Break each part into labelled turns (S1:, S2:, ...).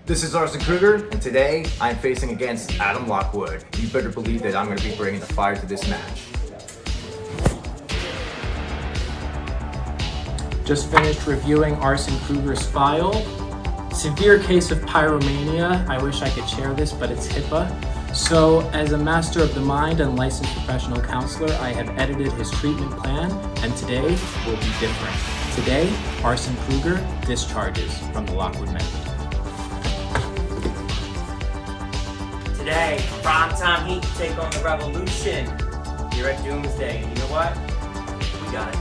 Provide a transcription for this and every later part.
S1: This is Arson Kruger, and today I'm facing against Adam Lockwood. You better believe that I'm going to be bringing the fire to this match.
S2: Just finished reviewing Arson Kruger's file. Severe case of pyromania. I wish I could share this, but it's HIPAA. So, as a master of the mind and licensed professional counselor, I have edited his treatment plan, and today will be different. Today, Arson Kruger discharges from the Lockwood method.
S3: Today, primetime heat to take on the revolution here at Doomsday. And you know what? We got it.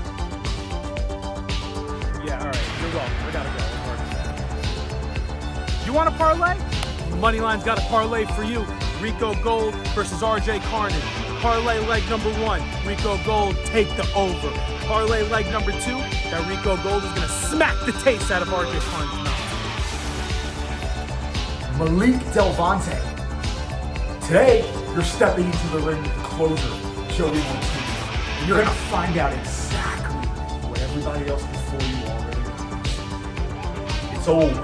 S4: Yeah, all right. You're welcome. I gotta go. You want a parlay? The money line's got a parlay for you. Rico Gold versus RJ Carnage. Parlay leg number 1, Rico Gold, take the over. Parlay leg number 2, that Rico Gold is gonna smack the taste out of RJ Carnage's mouth.
S5: Malik Del Vonte. Today, you're stepping into the ring with the closer, Joey Martinez. And you're gonna find out exactly what everybody else before you already knows. It's over.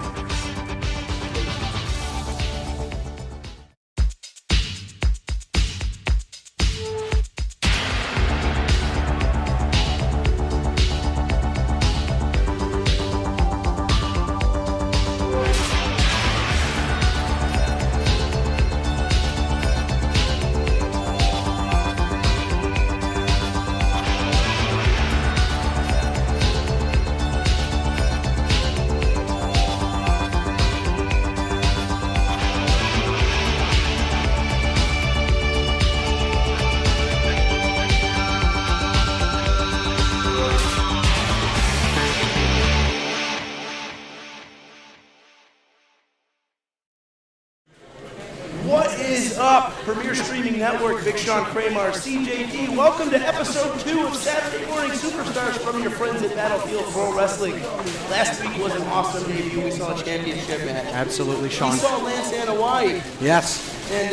S6: What is up, Premier Streaming Network, Big Sean Kramer, CJD. Welcome to episode 2 of Saturday Morning Superstars from your friends at Battlefield Pro Wrestling. Last week was an awesome debut. We saw a championship match.
S7: Absolutely, Sean.
S6: We saw Lance and Hawaii.
S7: Yes.
S6: And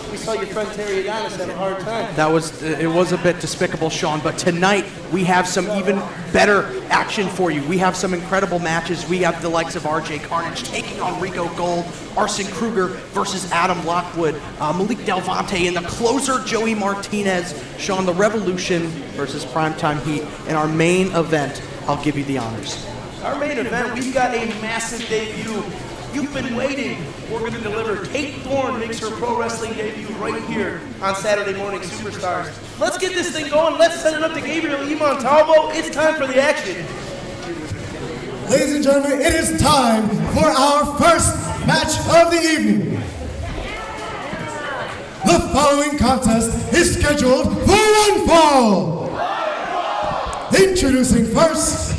S6: we saw your friend Terry Adonis have a hard time.
S7: It was a bit despicable, Sean, but tonight we have some even better action for you. We have some incredible matches. We have the likes of RJ Carnage taking on Rico Gold, Arson Kruger versus Adam Lockwood, Malik Del Vonte, and the closer Joey Martinez, Sean, the Revolution versus Primetime Heat. In our main event, I'll give you the honors.
S6: Our main event, we've got a massive debut. You've been waiting. We're going to deliver. Kate Thorne makes her pro wrestling debut right here on Saturday Morning Superstars. Let's get this thing going. Let's send it up to Gabriel E. Montalvo. It's time for the action.
S8: Ladies and gentlemen, it is time for our first match of the evening. The following contest is scheduled for one fall. Introducing first.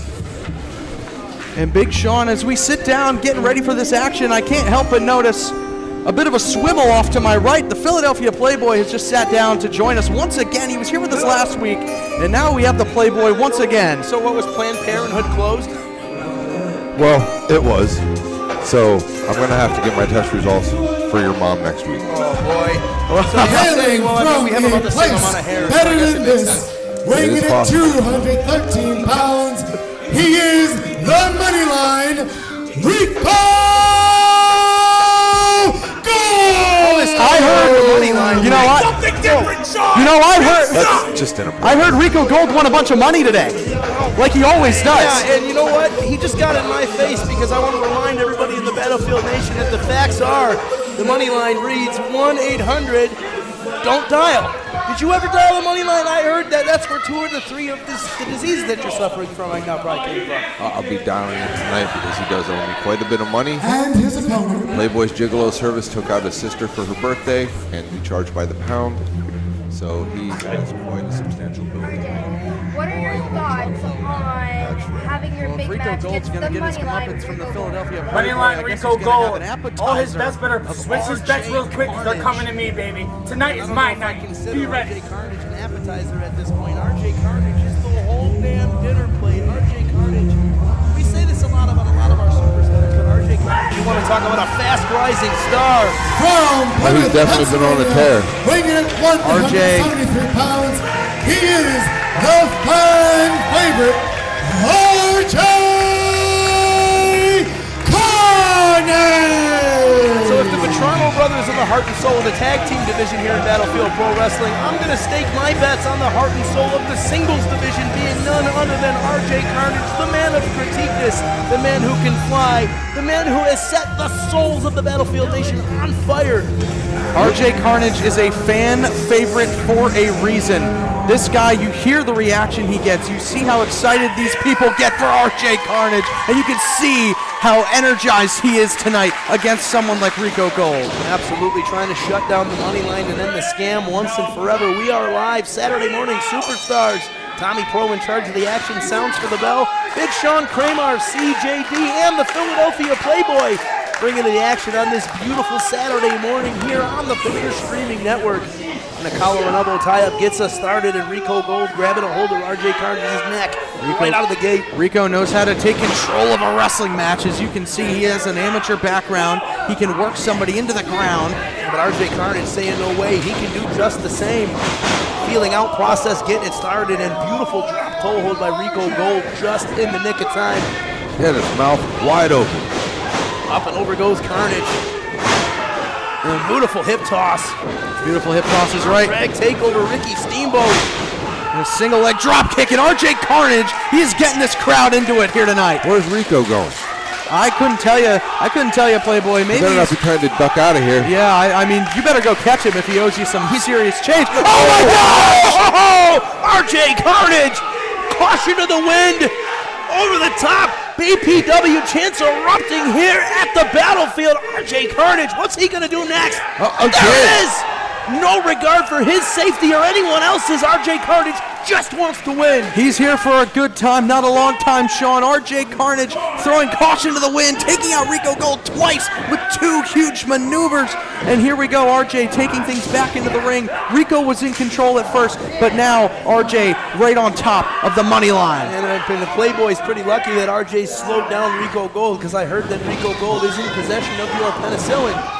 S7: And Big Sean, as we sit down getting ready for this action, I can't help but notice a bit of a swivel off to my right. The Philadelphia Playboy has just sat down to join us once again. He was here with us last week, and now we have the Playboy once again.
S6: So what, was Planned Parenthood closed?
S9: Well, it was. So I'm going to have to get my test results for your mom next week.
S6: Oh, boy.
S8: So hailing from
S6: we have about
S8: a
S6: the same
S8: place
S6: amount of hair.
S8: better than this, weighing in at 213 pounds, he is the money line, Rico Gold!
S7: I heard the money line. You know what?
S6: Something different, Sean!
S7: You know,
S9: That's just inappropriate.
S7: I heard Rico Gold won a bunch of money today, like he always does.
S6: Yeah, and you know what? He just got in my face because I want to remind everybody in the Battlefield Nation that the facts are the money line reads 1-800, don't dial. Did you ever dial the money line? I heard that's where 2 or 3 of the diseases that you're suffering from right now probably came from.
S9: I'll be dialing it tonight because he does owe me quite a bit of money.
S8: And his opponent.
S9: Playboy's Gigolo service took out his sister for her birthday, and we charge by the pound. So he has quite a substantial bill.
S10: What are your thoughts on having your big
S7: Rico
S10: match
S7: Gold's
S10: against
S7: going to
S10: the
S7: get his
S10: money line?
S7: comeuppance from the Philadelphia Playboy.
S4: Money line
S7: I guess
S4: Rico
S7: he's gonna have
S4: Gold.
S7: an
S4: All his
S7: appetizer
S4: bets better
S7: of
S4: switch his bets real quick. They're coming to me, baby. Tonight is my night. Be ready.
S6: RJ Carnage an appetizer at this point. RJ Carnage is the whole damn dinner plate. RJ Carnage. We say this a lot about a lot of our superstars, but RJ Carnage, you want to talk about a fast rising star.
S8: From
S9: He's definitely been on a tear.
S8: weighing in at 173 pounds, he is the fan favorite, RJ Carnage!
S6: the heart and soul of the tag team division here in Battlefield Pro Wrestling. I'm going to stake my bets on the heart and soul of the singles division, being none other than RJ Carnage, the man of critiqueness, the man who can fly, the man who has set the souls of the Battlefield Nation on fire.
S7: RJ Carnage is a fan favorite for a reason. This guy, you hear the reaction he gets. You see how excited these people get for RJ Carnage, and you can see how energized he is tonight against someone like Rico Gold.
S6: Absolutely trying to shut down the money line and end the scam once and forever. We are live Saturday morning superstars. Tommy Pro in charge of the action, sounds for the bell. Big Sean Kramer, CJD, and the Philadelphia Playboy bringing the action on this beautiful Saturday morning here on the Premier Streaming Network. And the collar and elbow tie-up gets us started, and Rico Gold grabbing a hold of RJ Carnage's neck right out of the gate.
S7: Rico knows how to take control of a wrestling match. As you can see, he has an amateur background. He can work somebody into the ground.
S6: But RJ Carnage saying no way, he can do just the same. Feeling out process, getting it started, and beautiful drop toe hold by Rico Gold just in the nick of time.
S9: He had his mouth wide open.
S6: Up and over goes Carnage. And a beautiful hip toss.
S7: Beautiful hip toss is right.
S6: Drag takeover, Ricky Steamboat.
S7: And a single leg drop kick, and RJ Carnage, he is getting this crowd into it here tonight.
S9: Where's Rico going?
S7: I couldn't tell you, Playboy. Maybe
S9: He better not be trying to duck out of here.
S7: Yeah, I mean, you better go catch him if he owes you some serious change.
S6: Oh my gosh! Oh, RJ Carnage! Caution to the wind! Over the top! BPW chants erupting here at the battlefield. RJ Carnage, what's he gonna do next? There it is! No regard for his safety or anyone else's. RJ Carnage just wants to win.
S7: He's here for a good time, not a long time, Sean. RJ Carnage throwing caution to the wind, taking out Rico Gold twice with two huge maneuvers. And here we go, RJ taking things back into the ring. Rico was in control at first, but now RJ right on top of the money line.
S6: And the Playboy's pretty lucky that RJ slowed down Rico Gold, because I heard that Rico Gold is in possession of your penicillin.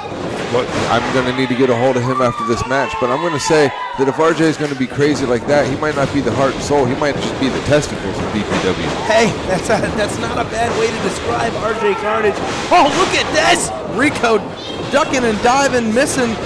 S9: Look, I'm going to need to get a hold of him after this match, but I'm going to say that if RJ is going to be crazy like that, he might not be the heart and soul. He might just be the testicles of BPW.
S6: Hey, that's not a bad way to describe RJ Carnage. Oh, look at this!
S7: Rico ducking and diving, missing.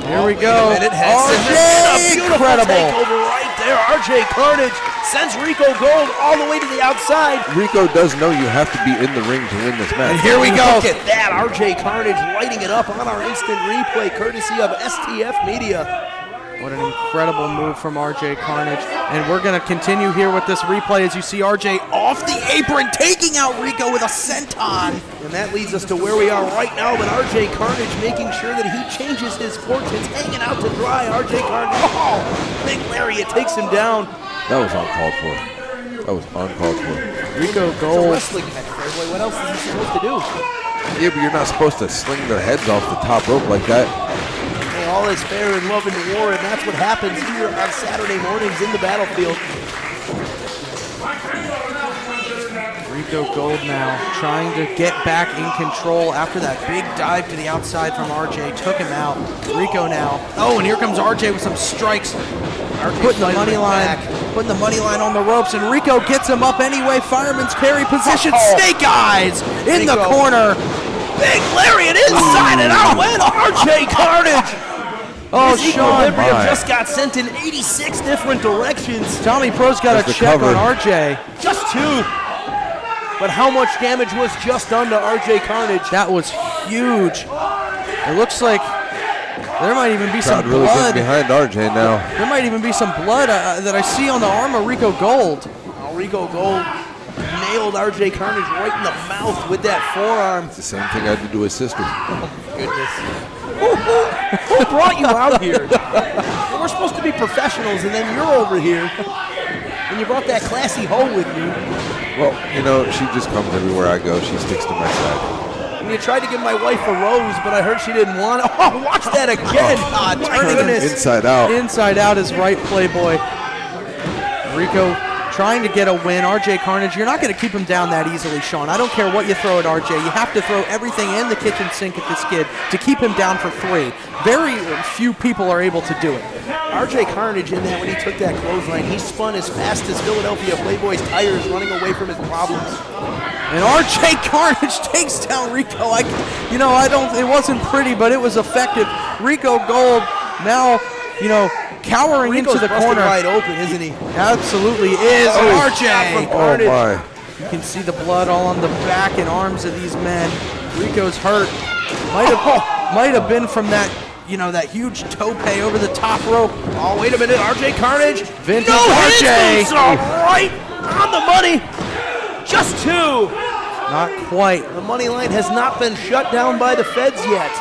S7: Here we go.
S6: RJ,
S7: incredible.
S6: Takeover right there. RJ Carnage sends Rico Gold all the way to the outside.
S9: Rico does know you have to be in the ring to win this match.
S7: And here we go.
S6: Look at that. RJ Carnage lighting it up on our instant replay courtesy of STF Media.
S7: What an incredible move from RJ Carnage. And we're going to continue here with this replay as you see RJ off the apron, taking out Rico with a senton.
S6: And that leads us to where we are right now, but RJ Carnage making sure that he changes his fortunes, hanging out to dry. RJ Carnage, oh, big lariat takes him down.
S9: That was uncalled for. That was uncalled for.
S6: It's
S7: Rico
S6: a
S7: Gold.
S6: wrestling match, Playboy. What else is he supposed to do?
S9: Yeah, but you're not supposed to sling their heads off the top rope like that.
S6: Hey, all is fair in love and war, and that's what happens here on Saturday mornings in the battlefield.
S7: Rico Gold now trying to get back in control after that big dive to the outside from RJ. Took him out. Rico now. Oh, and here comes RJ with some strikes. Putting the money line on the ropes, and Rico gets him up anyway. Fireman's carry position. Snake eyes in the corner.
S6: Big lariat inside and out went RJ Carnage.
S7: Oh,
S6: His
S7: Sean
S6: equilibrium just got sent in 86 different directions.
S7: Tommy Pro's got a check on RJ.
S6: Just two. But how much damage was just done to RJ Carnage?
S7: That was huge. It looks like there might even be some
S9: Really
S7: blood.
S9: getting behind RJ now.
S7: There might even be some blood that I see on the arm of Rico Gold.
S6: Oh, Rico Gold nailed RJ Carnage right in the mouth with that forearm.
S9: It's the same thing I did to his sister.
S6: Oh, goodness. Who brought you out here? We're supposed to be professionals, and then you're over here. And you brought that classy hoe with you.
S9: Well, you know, she just comes everywhere I go. She sticks to my side.
S6: And you tried to give my wife a rose, but I heard she didn't want it. Oh, watch that again. Oh, my goodness.
S9: Inside out.
S7: Inside out is right, Playboy. Rico trying to get a win. RJ Carnage, you're not going to keep him down that easily, Sean. I don't care what you throw at RJ. You have to throw everything in the kitchen sink at this kid to keep him down for 3. Very few people are able to do it.
S6: RJ Carnage, in that when he took that clothesline, he spun as fast as Philadelphia Playboy's tires running away from his problems.
S7: And RJ Carnage takes down Rico. It wasn't pretty, but it was effective. Rico Gold now, cowering
S6: Rico's
S7: into the
S6: busted
S7: corner.
S6: wide open, isn't he?
S7: Absolutely is. RJ.
S9: Oh my.
S7: You can see the blood all on the back and arms of these men. Rico's hurt. Might have been from that, that huge tope over the top rope.
S6: Oh, wait a minute, RJ Carnage.
S7: Vintage
S6: no
S7: RJ.
S6: Right on the money. Just 2.
S7: Not quite.
S6: The money line has not been shut down by the feds yet.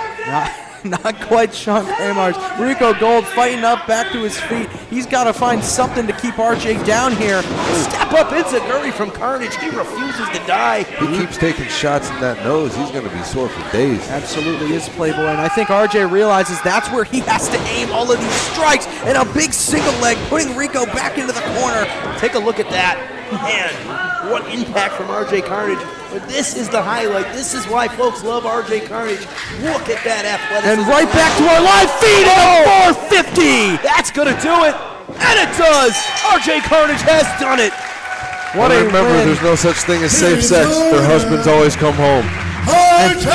S7: Not quite Sean Kramars. Rico Gold fighting up back to his feet. He's got to find something to keep RJ down here.
S6: Step up enziguri from Carnage. He refuses to die.
S9: He keeps taking shots in that nose. He's going to be sore for days.
S7: Absolutely is, Playboy. And I think RJ realizes that's where he has to aim all of these strikes. And a big single leg putting Rico back into the corner.
S6: Take a look at that. Man, what impact from RJ Carnage. But this is the highlight. This is why folks love RJ Carnage. Look at that athleticism.
S7: And right back to our live feed at 450.
S6: That's going to do it. And it does. RJ Carnage has done it.
S9: What a remember, win. There's no such thing as safe sex. Their husbands always come home.
S7: RJ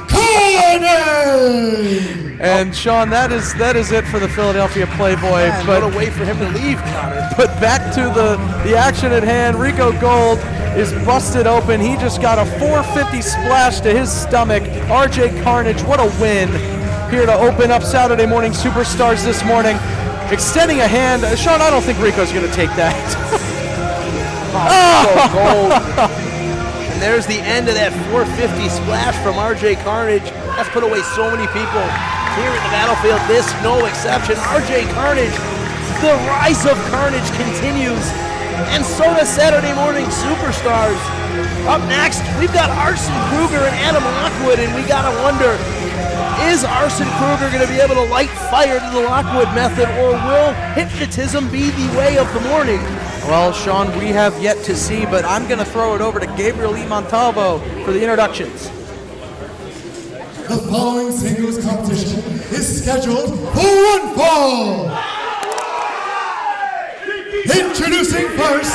S8: Carnage!
S7: And Sean, that is it for the Philadelphia Playboy.
S6: Man, but what a way for him to leave, Connor.
S7: But back to the action at hand. Rico Gold is busted open. He just got a 450 splash to his stomach. RJ Carnage, what a win. Here to open up Saturday Morning Superstars this morning. Extending a hand. Sean, I don't think Rico's going to take that.
S6: Gold. And there's the end of that 450 splash from RJ Carnage. That's put away so many people here in the battlefield. This no exception. RJ Carnage, the rise of Carnage continues. And so does Saturday Morning Superstars. Up next, we've got Arson Kruger and Adam Lockwood, and we gotta wonder, is Arson Kruger gonna be able to light fire to the Lockwood method, or will hypnotism be the way of the morning?
S7: Well, Sean, we have yet to see, but I'm gonna throw it over to Gabriel E. Montalvo for the introductions.
S8: The following singles competition is scheduled for one fall. Introducing first,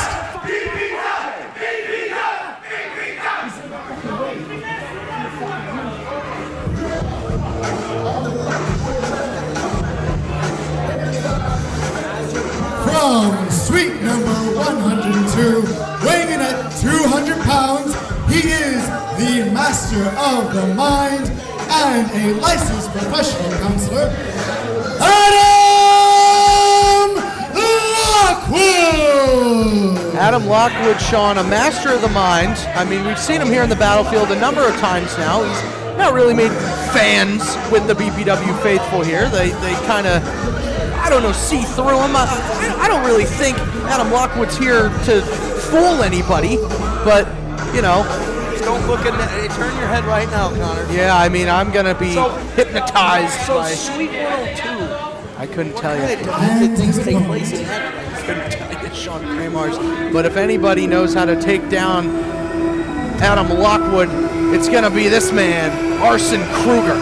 S8: from suite number 102, weighing in at 200 pounds, he is the master of the mind and a licensed professional counselor, Adam Lockwood!
S7: Adam Lockwood, Sean, a master of the mind. I mean, we've seen him here in the battlefield a number of times now. He's not really made fans with the BPW faithful here. They kind of, I don't know, see through him. I don't really think Adam Lockwood's here to fool anybody, but,
S6: Just don't look in that. Turn your head right now, Connor.
S7: Yeah, I mean, I'm going to be hypnotized by...
S6: Suite 102.
S7: I couldn't tell you.
S6: How did things take place in that?
S7: I couldn't tell you, Sean Kramars. But if anybody knows how to take down Adam Lockwood, it's going to be this man, Arson Kruger.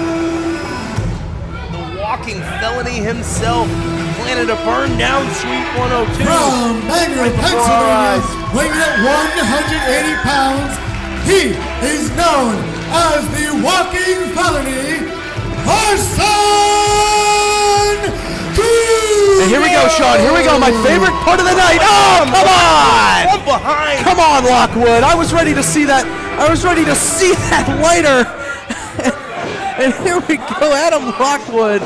S6: The walking felony himself, planning to burn down Suite 102.
S8: From Bangor, Pennsylvania, weighing at 180 pounds, he is known as the walking felony, Arson Kruger!
S7: And here we go, Sean. Here we go. My favorite part of the night. Oh, come on!
S6: From behind.
S7: Come on, Lockwood. I was ready to see that. I was ready to see that lighter. And here we go, Adam Lockwood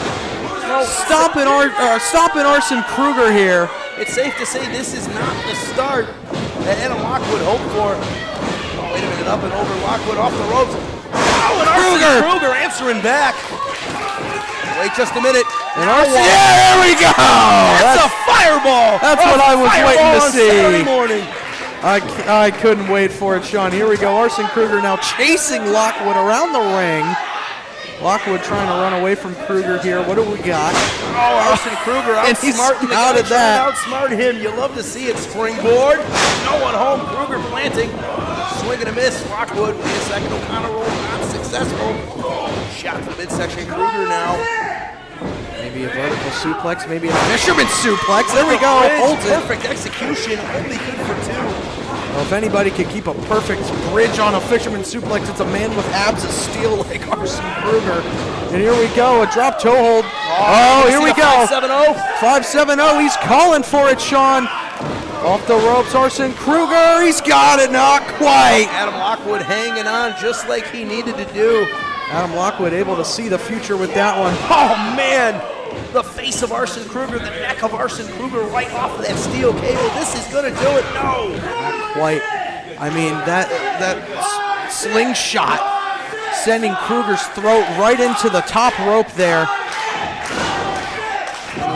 S7: stomping Arson Kruger here.
S6: It's safe to say this is not the start that Adam Lockwood hoped for. Oh, wait a minute, up and over Lockwood off the ropes. Oh, and Arson Kruger answering back. Wait just a minute.
S7: And Arson, yeah, there we go.
S6: That's a fireball.
S7: That's what I was waiting to see.
S6: Saturday morning.
S7: I couldn't wait for it, Sean. Here we go. Arson Kruger now chasing Lockwood around the ring. Lockwood trying to run away from Kruger here. What do we got?
S6: Oh, Arson Kruger outsmarting the guy trying to outsmart him. You love to see it. Springboard. No one home. Kruger planting. Swing and a miss. Lockwood. Wait a second. O'Connor roll not successful. Shot to the midsection. Kruger now.
S7: Maybe a vertical suplex. Maybe a fisherman suplex. There we go. Holds it.
S6: Perfect execution. Only good for two.
S7: Well, if anybody could keep a perfect bridge on a fisherman suplex, it's a man with abs of steel like Arson Kruger. And here we go, a drop toe hold. Oh, here we go.
S6: 5-7-0.
S7: 5-7-0, he's calling for it, Sean. Off the ropes, Arson Kruger, he's got it, not quite.
S6: Adam Lockwood hanging on just like he needed to do.
S7: Adam Lockwood able to see the future with that one.
S6: Oh, man. The face of Arson Kruger, the neck of Arson Kruger right off of that steel cable. This is going to do it. No.
S7: Not quite. I mean, that slingshot sending Kruger's throat right into the top rope there.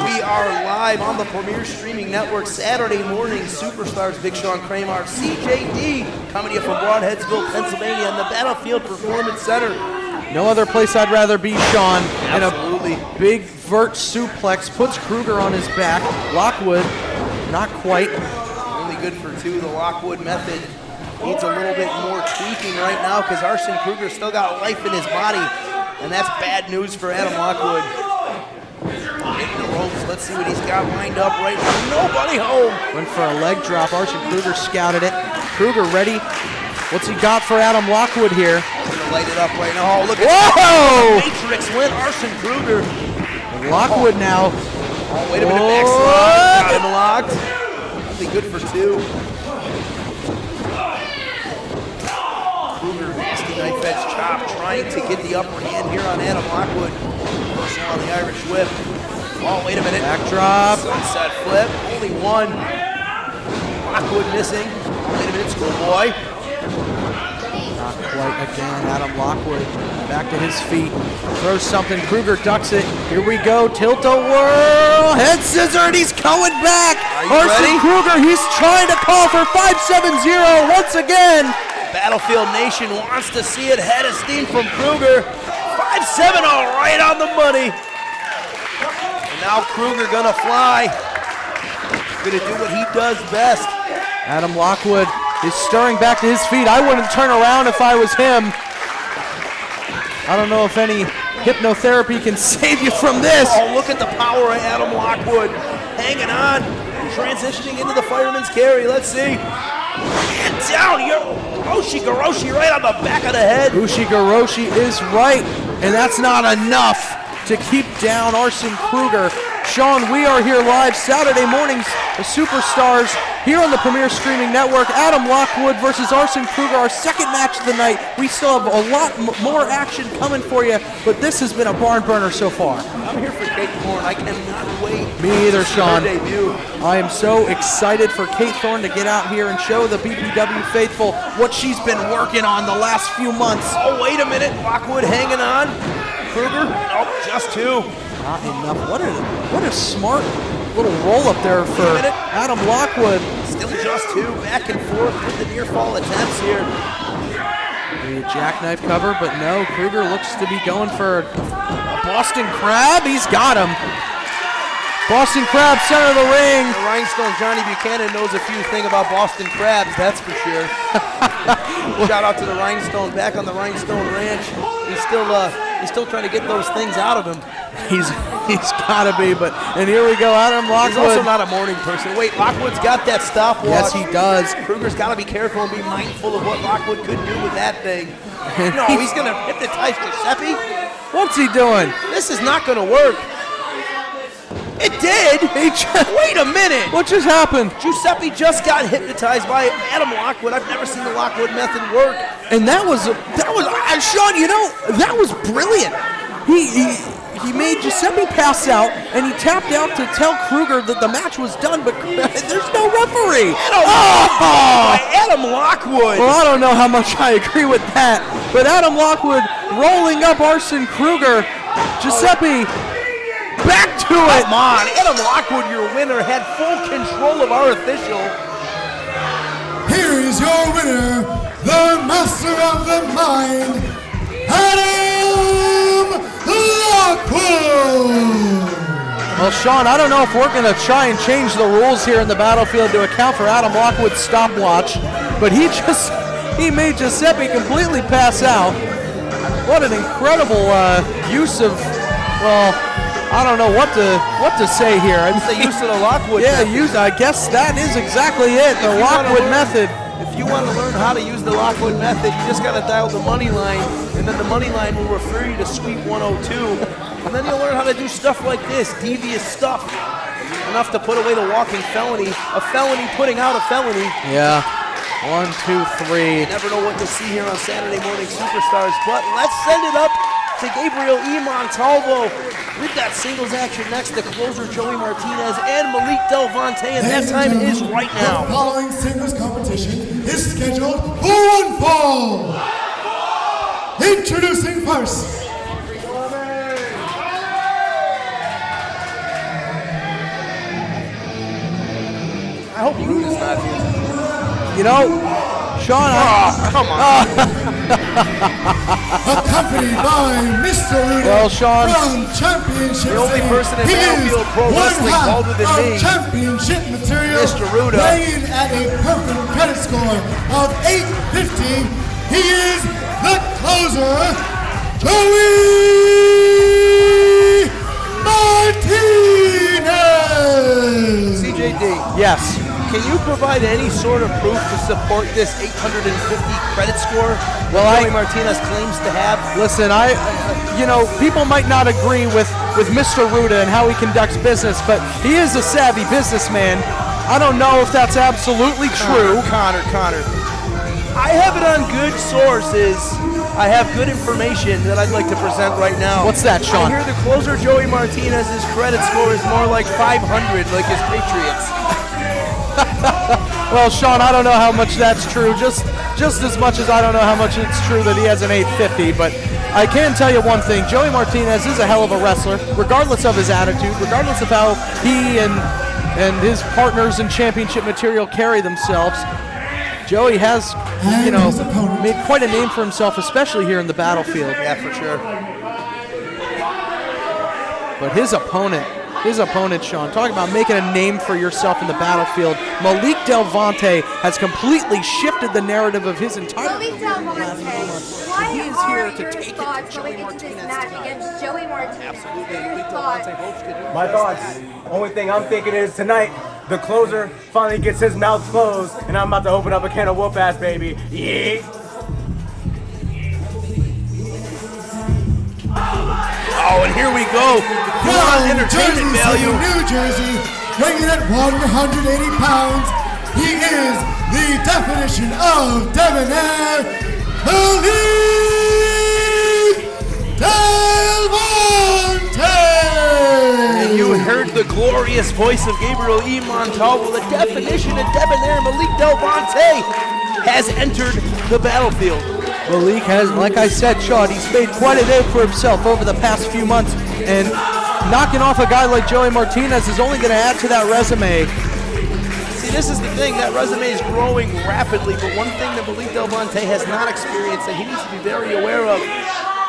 S6: We are live on the Premier Streaming Network Saturday morning. Superstars Big Sean Kramer, CJD, coming to you from Broadheadsville, Pennsylvania, in the Battlefield Performance Center.
S7: No other place I'd rather be, Sean.
S6: Absolutely.
S7: And a big vert suplex puts Kruger on his back. Lockwood, not quite.
S6: Only good for two. The Lockwood method needs a little bit more tweaking right now because Arson Kruger still got life in his body, and that's bad news for Adam Lockwood. Hitting the ropes. Let's see what he's got lined up right now. Nobody home.
S7: Went for a leg drop. Arson Kruger scouted it. Kruger ready. What's he got for Adam Lockwood here?
S6: Gonna light it up right now. Oh, look at
S7: Whoa!
S6: that. Matrix win. Arson Kruger.
S7: Lockwood now.
S6: Oh, wait a minute. Backslide. Got him locked. Only good for two. Kruger, nasty knife edge chop, trying to get the upper hand here on Adam Lockwood. Now on the Irish whip. Oh, wait a minute.
S7: Backdrop.
S6: Sunset flip. Only one. Lockwood missing. Wait a minute, schoolboy.
S7: Not quite again. Adam Lockwood back to his feet. Throws something. Kruger ducks it. Here we go. Tilt-a-whirl. Head scissor, and he's coming back. Arson Kruger, he's trying to call for 5-7-0 once again.
S6: Battlefield Nation wants to see it. Head of steam from Kruger. 5-7-0 right on the money. And now Kruger gonna fly. Gonna do what he does best.
S7: Adam Lockwood is stirring back to his feet. I wouldn't turn around if I was him. I don't know if any hypnotherapy can save you from this.
S6: Oh, look at the power of Adam Lockwood. Hanging on. Transitioning into the fireman's carry. Let's see. And down here. Ushigoroshi right on the back of the head.
S7: Ushigoroshi is right, and that's not enough to keep down Arson Kruger. Sean, we are here live Saturday mornings, the Superstars here on the Premier Streaming Network. Adam Lockwood versus Arson Kruger, our second match of the night. We still have a lot more action coming for you, but this has been a barn burner so far.
S6: I'm here for Kate Thorne. I cannot wait.
S7: Me either, Sean.
S6: Her debut.
S7: I am so excited for Kate Thorne to get out here and show the BPW faithful what she's been working on the last few months.
S6: Oh, wait a minute. Lockwood hanging on. Kruger, nope, just two.
S7: Not enough. What a smart little roll up there for Adam Lockwood.
S6: Still just two, back and forth with the near fall attempts here.
S7: The jackknife cover, but no, Kruger looks to be going for a Boston Crab. He's got him. Boston Crab, center of the ring.
S6: The Rhinestone Johnny Buchanan knows a few things about Boston Crabs, that's for sure. Shout out to the Rhinestone, back on the Rhinestone Ranch. He's still trying to get those things out of him.
S7: He's gotta be, and here we go, Adam Lockwood.
S6: He's also not a morning person. Wait, Lockwood's got that stopwatch.
S7: Yes, he does.
S6: Kruger's got to be careful and be mindful of what Lockwood could do with that thing. No, he's going to hypnotize Giuseppe.
S7: What's he doing?
S6: This is not going to work. It did. Wait a minute.
S7: What just happened?
S6: Giuseppe just got hypnotized by Adam Lockwood. I've never seen the Lockwood method work.
S7: And that was Sean, you know, that was brilliant. He made Giuseppe pass out, and he tapped out to tell Kruger that the match was done, but there's no referee.
S6: Adam Lockwood.
S7: Well, I don't know how much I agree with that, but Adam Lockwood rolling up Arson Kruger. Giuseppe back to it.
S6: Come on, Adam Lockwood, your winner, had full control of our official.
S8: Here is your winner, the master of the mind, Adam Lockwood!
S7: Well, Sean, I don't know if we're going to try and change the rules here in the battlefield to account for Adam Lockwood's stopwatch, but he made Giuseppe completely pass out. What an incredible use of, well, I don't know what to say here.
S6: It's the use of the Lockwood method.
S7: I guess that is exactly it, the Lockwood method.
S6: If want to learn how to use the Lockwood method, you just got to dial the money line, and then the money line will refer you to Suite 102. And then you'll learn how to do stuff like this, devious stuff. Enough to put away the walking felony, a felony putting out a felony.
S7: Yeah. 1, 2, 3.
S6: You never know what you'll see here on Saturday Morning Superstars, but let's send it up to Gabriel E. Montalvo. We've got singles action next to closer Joey Martinez and Malik Del Vonte, and that time is right now.
S8: The following singles competition is scheduled for one fall. Introducing first.
S6: I hope Ruda's not here.
S7: You know, Sean,
S6: come on.
S8: Accompanied by Mr. Ruda
S7: Well, Sean,
S8: from Championship
S6: The only
S8: City.
S6: person in
S8: He
S6: Battlefield
S8: is
S6: Pro Wrestling
S8: one half
S6: older than
S8: of
S6: me.
S8: Championship material,
S6: Mr. Ruda.
S8: weighing at a perfect credit score of 850. He is the closer, Joey Martinez.
S6: CJD.
S7: yes.
S6: Can you provide any sort of proof to support this 850 credit score
S7: Well,
S6: Joey Martinez claims to have?
S7: Listen, people might not agree with Mr. Ruda and how he conducts business, but he is a savvy businessman. I don't know if that's absolutely true.
S6: Connor. I have it on good sources. I have good information that I'd like to present right now.
S7: What's that, Sean?
S6: I hear the closer Joey Martinez's credit score is more like 500, like his Patriots.
S7: Well, Sean, I don't know how much that's true, just as much as I don't know how much it's true that he has an 850, but I can tell you one thing, Joey Martinez is a hell of a wrestler, regardless of his attitude, regardless of how he and his partners in championship material carry themselves. Joey has, made quite a name for himself, especially here in the battlefield.
S6: Yeah, for sure.
S7: But his opponent, Sean, talking about making a name for yourself in the battlefield, Malik Del Vonte has completely shifted the narrative of his entire
S10: Malik Del Vonte, what
S7: He is
S10: are
S7: here to
S10: your
S7: take it to
S10: thoughts
S7: Joey
S10: going into this
S7: Martinez
S10: match
S7: tonight.
S10: against Joey Martinez? What are your thoughts?
S11: My thoughts, only thing I'm thinking is tonight, the closer finally gets his mouth closed, and I'm about to open up a can of whoop ass, baby. Yeah.
S6: Oh, and here we go.
S8: From
S6: Entertainment
S8: Jersey
S6: value.
S8: City, New Jersey, weighing at 180 pounds, he is the definition of debonair, Malik Del Vonte.
S6: And you heard the glorious voice of Gabriel E. Montalvo. The definition of debonair, Malik Del Vonte, has entered the battlefield.
S7: Malik has, like I said, Sean, he's made quite a name for himself over the past few months, and knocking off a guy like Joey Martinez is only going to add to that resume.
S6: See, this is the thing, that resume is growing rapidly, but one thing that Malik Del Vonte has not experienced that he needs to be very aware of,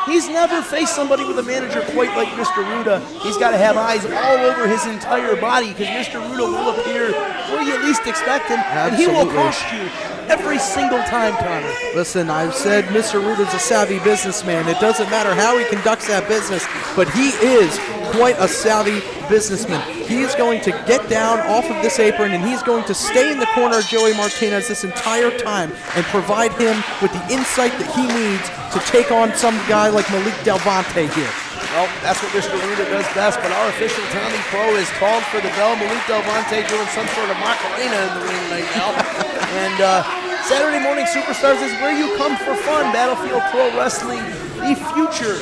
S6: he's never faced somebody with a manager quite like Mr. Ruda. He's got to have eyes all over his entire body, because Mr. Ruda will appear where you least expect him, and he will cost you every single time, Connor.
S7: Listen, I've said Mr. Ruda's a savvy businessman. It doesn't matter how he conducts that business, but he is quite a savvy businessman. He is going to get down off of this apron, and he's going to stay in the corner of Joey Martinez this entire time and provide him with the insight that he needs to take on some guy like Malik Del Vonte here.
S6: Well, that's what Mr. Ruda does best, but our official Tommy Pro is called for the bell. Malik Del Vonte doing some sort of Macarena in the ring right now. And Saturday Morning Superstars is where you come for fun. Battlefield Pro Wrestling, the future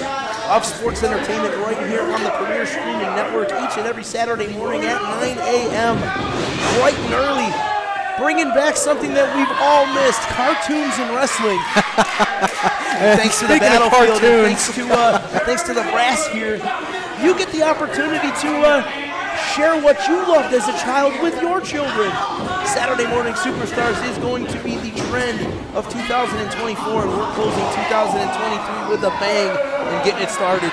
S6: of sports entertainment, right here on the Premier Streaming Network each and every Saturday morning at 9 a.m. bright and early. Bringing back something that we've all missed, cartoons and wrestling. Thanks to the Battlefield, and thanks to the brass here, you get the opportunity to share what you loved as a child with your children. Saturday Morning Superstars is going to be the trend of 2024, and we're closing 2023 with a bang and getting it started.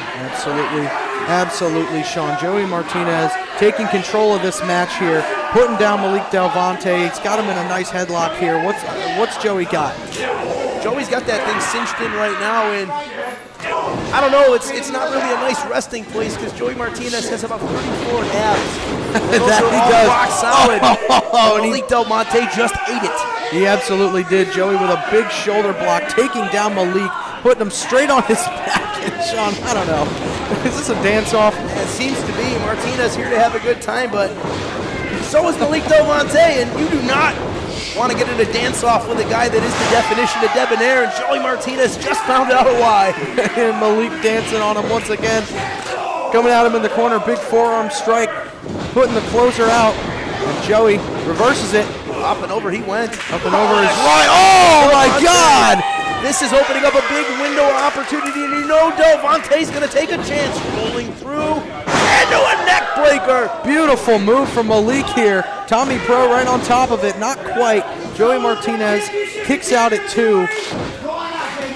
S7: Absolutely, Sean. Joey Martinez taking control of this match here, putting down Malik Del Vonte. He's got him in a nice headlock here. What's Joey got?
S6: Joey's got that thing cinched in right now, and I don't know, it's not really a nice resting place because Joey Martinez has about 34 abs. Those are all rock solid. And Malik Del Vonte just ate it.
S7: He absolutely did. Joey with a big shoulder block, taking down Malik, putting him straight on his back. And Sean, I don't know. Is this a dance-off?
S6: It seems to be. Martinez here to have a good time, but so is Malik Del Vonte, and you do not want to get in a dance-off with a guy that is the definition of debonair, and Joey Martinez just found out why.
S7: And Malik dancing on him once again. Coming at him in the corner, big forearm strike, putting the closer out. And Joey reverses it.
S6: Up and over he went.
S7: Up and over his right. Oh my God!
S6: This is opening up a big window of opportunity, and you know Delvonte's going to take a chance. Rolling through into a neck breaker.
S7: Beautiful move from Malik here. Tommy Pro right on top of it. Not quite. Joey Martinez kicks out at 2.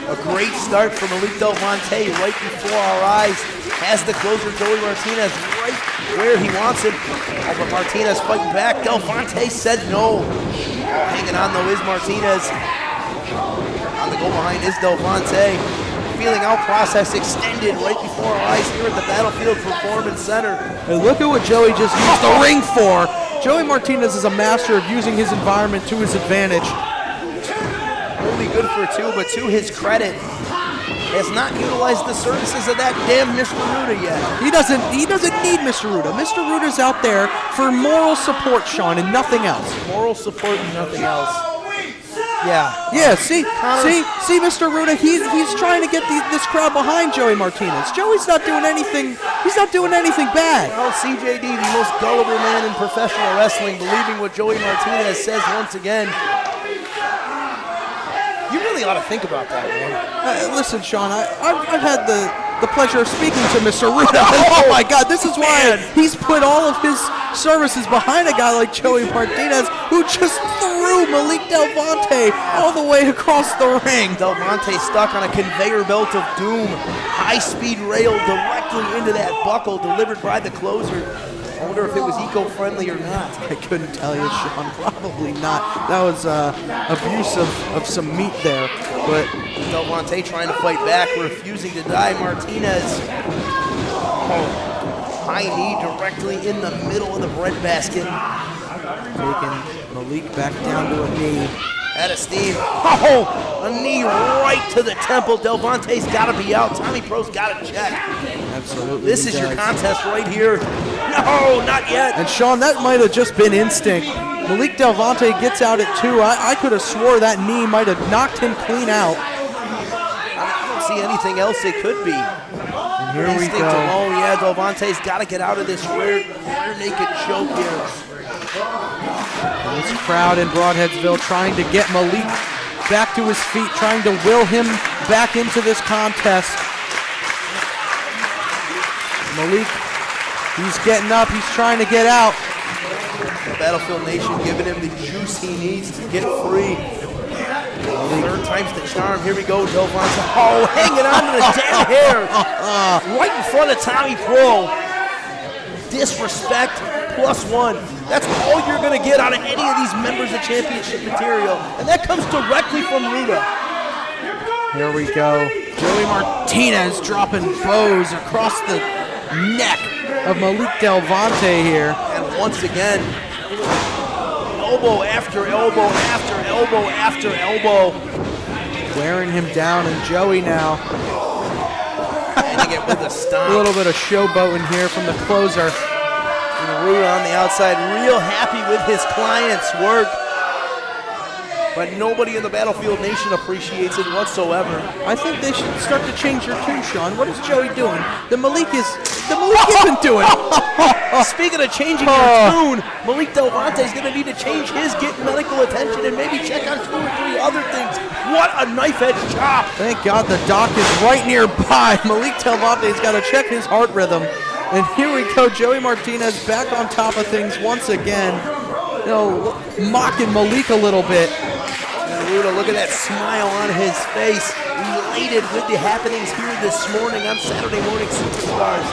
S6: A great start from Malik Del Vonte right before our eyes. Has the closer Joey Martinez right where he wants him. Oh, but Martinez fighting back. Del Vonte said no. Hanging on though is Martinez. On the go behind is Del Vonte. Feeling out process extended right before our eyes here at the Battlefield Performance Center.
S7: And look at what Joey just used the ring for. Joey Martinez is a master of using his environment to his advantage.
S6: Only good for 2, but to his credit, has not utilized the services of that damn Mr. Ruda yet.
S7: He doesn't need Mr. Ruda. Mr. Ruda's out there for moral support, Sean, and nothing else.
S6: Moral support and nothing else. Yeah.
S7: Yeah, see, Mr. Ruda, he's trying to get this crowd behind Joey Martinez. Joey's not doing anything, he's not doing anything bad.
S6: Well, CJD, the most gullible man in professional wrestling, believing what Joey Martinez says once again. You really ought to think about that, man.
S7: Listen, Sean, I've had the pleasure of speaking to Mr. Ruda. Oh my God, this is why he's put all of his services behind a guy like Joey Martinez, who just threw Malik Del Vonte all the way across the ring.
S6: Del Vonte stuck on a conveyor belt of doom. High-speed rail directly into that buckle delivered by the closer. I wonder if it was eco-friendly or not.
S7: I couldn't tell you, Sean. Probably not. That was abuse of some meat there. But
S6: Del Vonte trying to fight back, refusing to die. Martinez. High knee directly in the middle of the breadbasket.
S7: Taking Malik back down to a knee.
S6: Out of steam. Oh, a knee right to the temple. Del Vonte's got to be out. Tommy Pro's got to check.
S7: Absolutely.
S6: This is your contest right here. No, not yet.
S7: And Sean, that might have just been instinct. Malik Del Vonte gets out at 2. I could have swore that knee might have knocked him clean out.
S6: I don't see anything else it could be.
S7: And here
S6: instinct
S7: we go.
S6: Alone. Yeah, Del Vonte's got to get out of this rear naked choke here.
S7: And this crowd in Broadheadsville trying to get Malik back to his feet, trying to will him back into this contest. Malik, he's getting up, he's trying to get out.
S6: The Battlefield Nation giving him the juice he needs to get free. Third time's the charm. Here we go, Delvonte. Oh, hanging on to the damn hair. Right in front of Tommy Pro. Disrespect +1. That's all you're going to get out of any of these members of championship material. And that comes directly from Ruda.
S7: Here we go. Joey Martinez dropping bows across the neck of Malik Del Vonte here.
S6: And once again, elbow after elbow after elbow after elbow.
S7: Wearing him down, and Joey now.
S6: Ending it with a stomp.
S7: A little bit of showboating here from the closer.
S6: And Ruda on the outside, real happy with his client's work. But nobody in the Battlefield Nation appreciates it whatsoever.
S7: I think they should start to change their tune, Sean. What is Joey doing? The Malik isn't doing it.
S6: Speaking of changing your tune, Malik Del Vonte is going to need to change his, get medical attention, and maybe check on 2 or 3 other things. What a knife-edge chop.
S7: Thank God the doc is right nearby. Malik Del Vonte's got to check his heart rhythm. And here we go, Joey Martinez back on top of things once again. You know, mocking Malik a little bit.
S6: Ruda, look at that smile on his face. Elated with the happenings here this morning on Saturday Morning Superstars.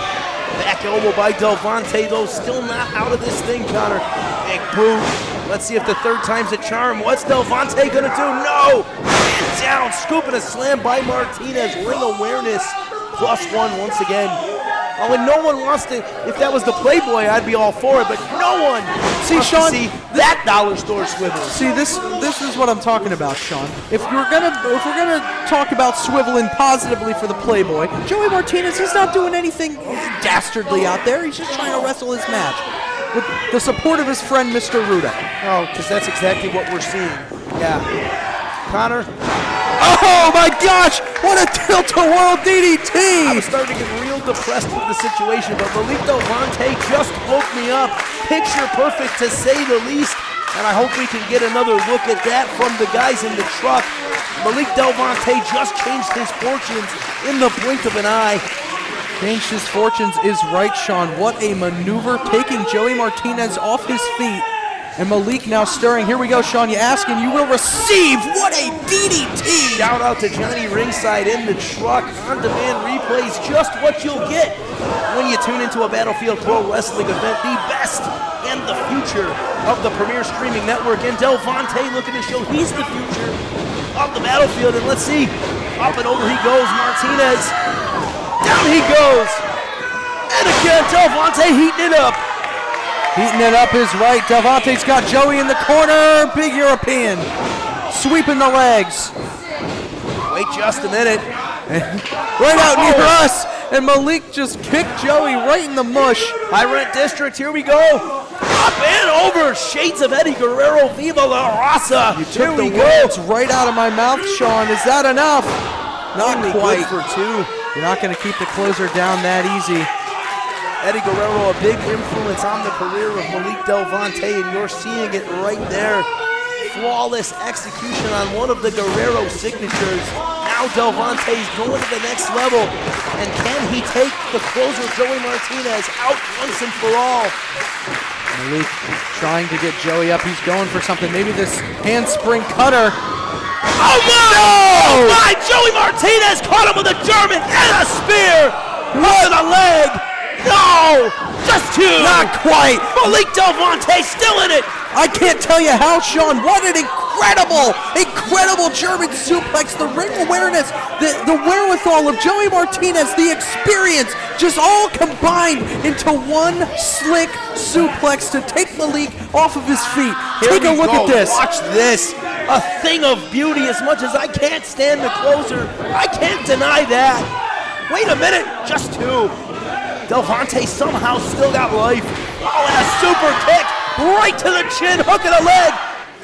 S6: Back elbow by Del Vonte, though, still not out of this thing, Connor. Big boot. Let's see if the third time's a charm. What's Del Vonte gonna do? No! And down, scoop and a slam by Martinez. Ring awareness +1 once again. Oh, and no one wants to, if that was the Playboy, I'd be all for it, but no one
S7: See,
S6: wants
S7: Sean,
S6: to see that dollar store swivel.
S7: See, this is what I'm talking about, Sean. If we're gonna talk about swiveling positively for the Playboy, Joey Martinez, he's not doing anything dastardly out there. He's just trying to wrestle his match with the support of his friend, Mr. Ruda.
S6: Oh, because that's exactly what we're seeing. Yeah. Connor.
S7: Oh my gosh! What a tilt-a-whirl DDT!
S6: I was starting to get real depressed with the situation, but Malik Del Vonte just woke me up. Picture perfect to say the least, and I hope we can get another look at that from the guys in the truck. Malik Del Vonte just changed his fortunes in the blink of an eye.
S7: Changed his fortunes is right, Sean. What a maneuver, taking Joey Martinez off his feet. And Malik now stirring. Here we go, Sean. You ask and you will receive. What a DDT!
S6: Shout out to Johnny Ringside in the truck. On-demand replays, just what you'll get when you tune into a Battlefield Pro Wrestling event. The best and the future of the premier streaming network. And Delvonte looking to show he's the future of the Battlefield. And let's see. Up and over he goes. Martinez. Down he goes. And again, Delvonte heating it up.
S7: Heating it up is right. Delvonte's got Joey in the corner. Big European. Sweeping the legs.
S6: Wait just a minute.
S7: Right out near us. And Malik just kicked Joey right in the mush.
S6: High Rent District, here we go. Up and over. Shades of Eddie Guerrero. Viva la Raza.
S7: You took the words right out of my mouth, Sean. Is that enough? Not
S6: Only
S7: quite.
S6: good for two.
S7: You're not going to keep the closer down that easy.
S6: Eddie Guerrero, a big influence on the career of Malik Del Vonte, and you're seeing it right there. Flawless execution on one of the Guerrero signatures. Now Del Vonte's going to the next level. And can he take the closer, Joey Martinez, out once and for all?
S7: Malik trying to get Joey up. He's going for something. Maybe this handspring cutter.
S6: Oh my! No! Oh my! Joey Martinez caught him with a German and a spear! What the leg! No! Just two!
S7: Not quite!
S6: Malik Del Vonte still in it!
S7: I can't tell you how, Sean. What an incredible German suplex. The ring awareness, the wherewithal of Joey Martinez, the experience, just all combined into one slick suplex to take Malik off of his feet. Take a look at this.
S6: Watch this. A thing of beauty. As much as I can't stand the closer, I can't deny that. Wait a minute. Just two. Delvonte somehow still got life. Oh, and a super kick right to the chin, hook of the leg.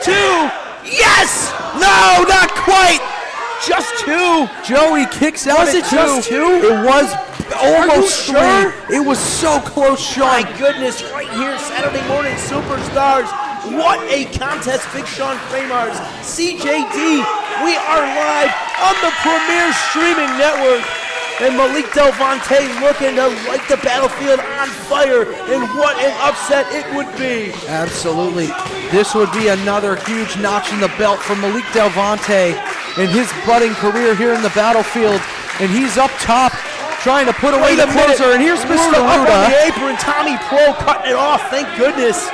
S6: Two. Yes!
S7: No, not quite.
S6: Just two.
S7: Joey kicks out
S6: Was
S7: at
S6: it
S7: two.
S6: just two?
S7: It was almost
S6: Are you sure?
S7: three. It was so close, Sean.
S6: My goodness, right here, Saturday Morning Superstars. What a contest, Big Sean Kramars. CJD, we are live on the premier streaming network. And Malik Del Vonte looking to light the battlefield on fire. And what an upset it would be.
S7: Absolutely. This would be another huge notch in the belt for Malik Del Vonte in his budding career here in the battlefield. And he's up top trying to put away the closer. And here's Mr.
S6: Up on
S7: Ruda.
S6: the apron, Tommy Pro cutting it off, thank goodness.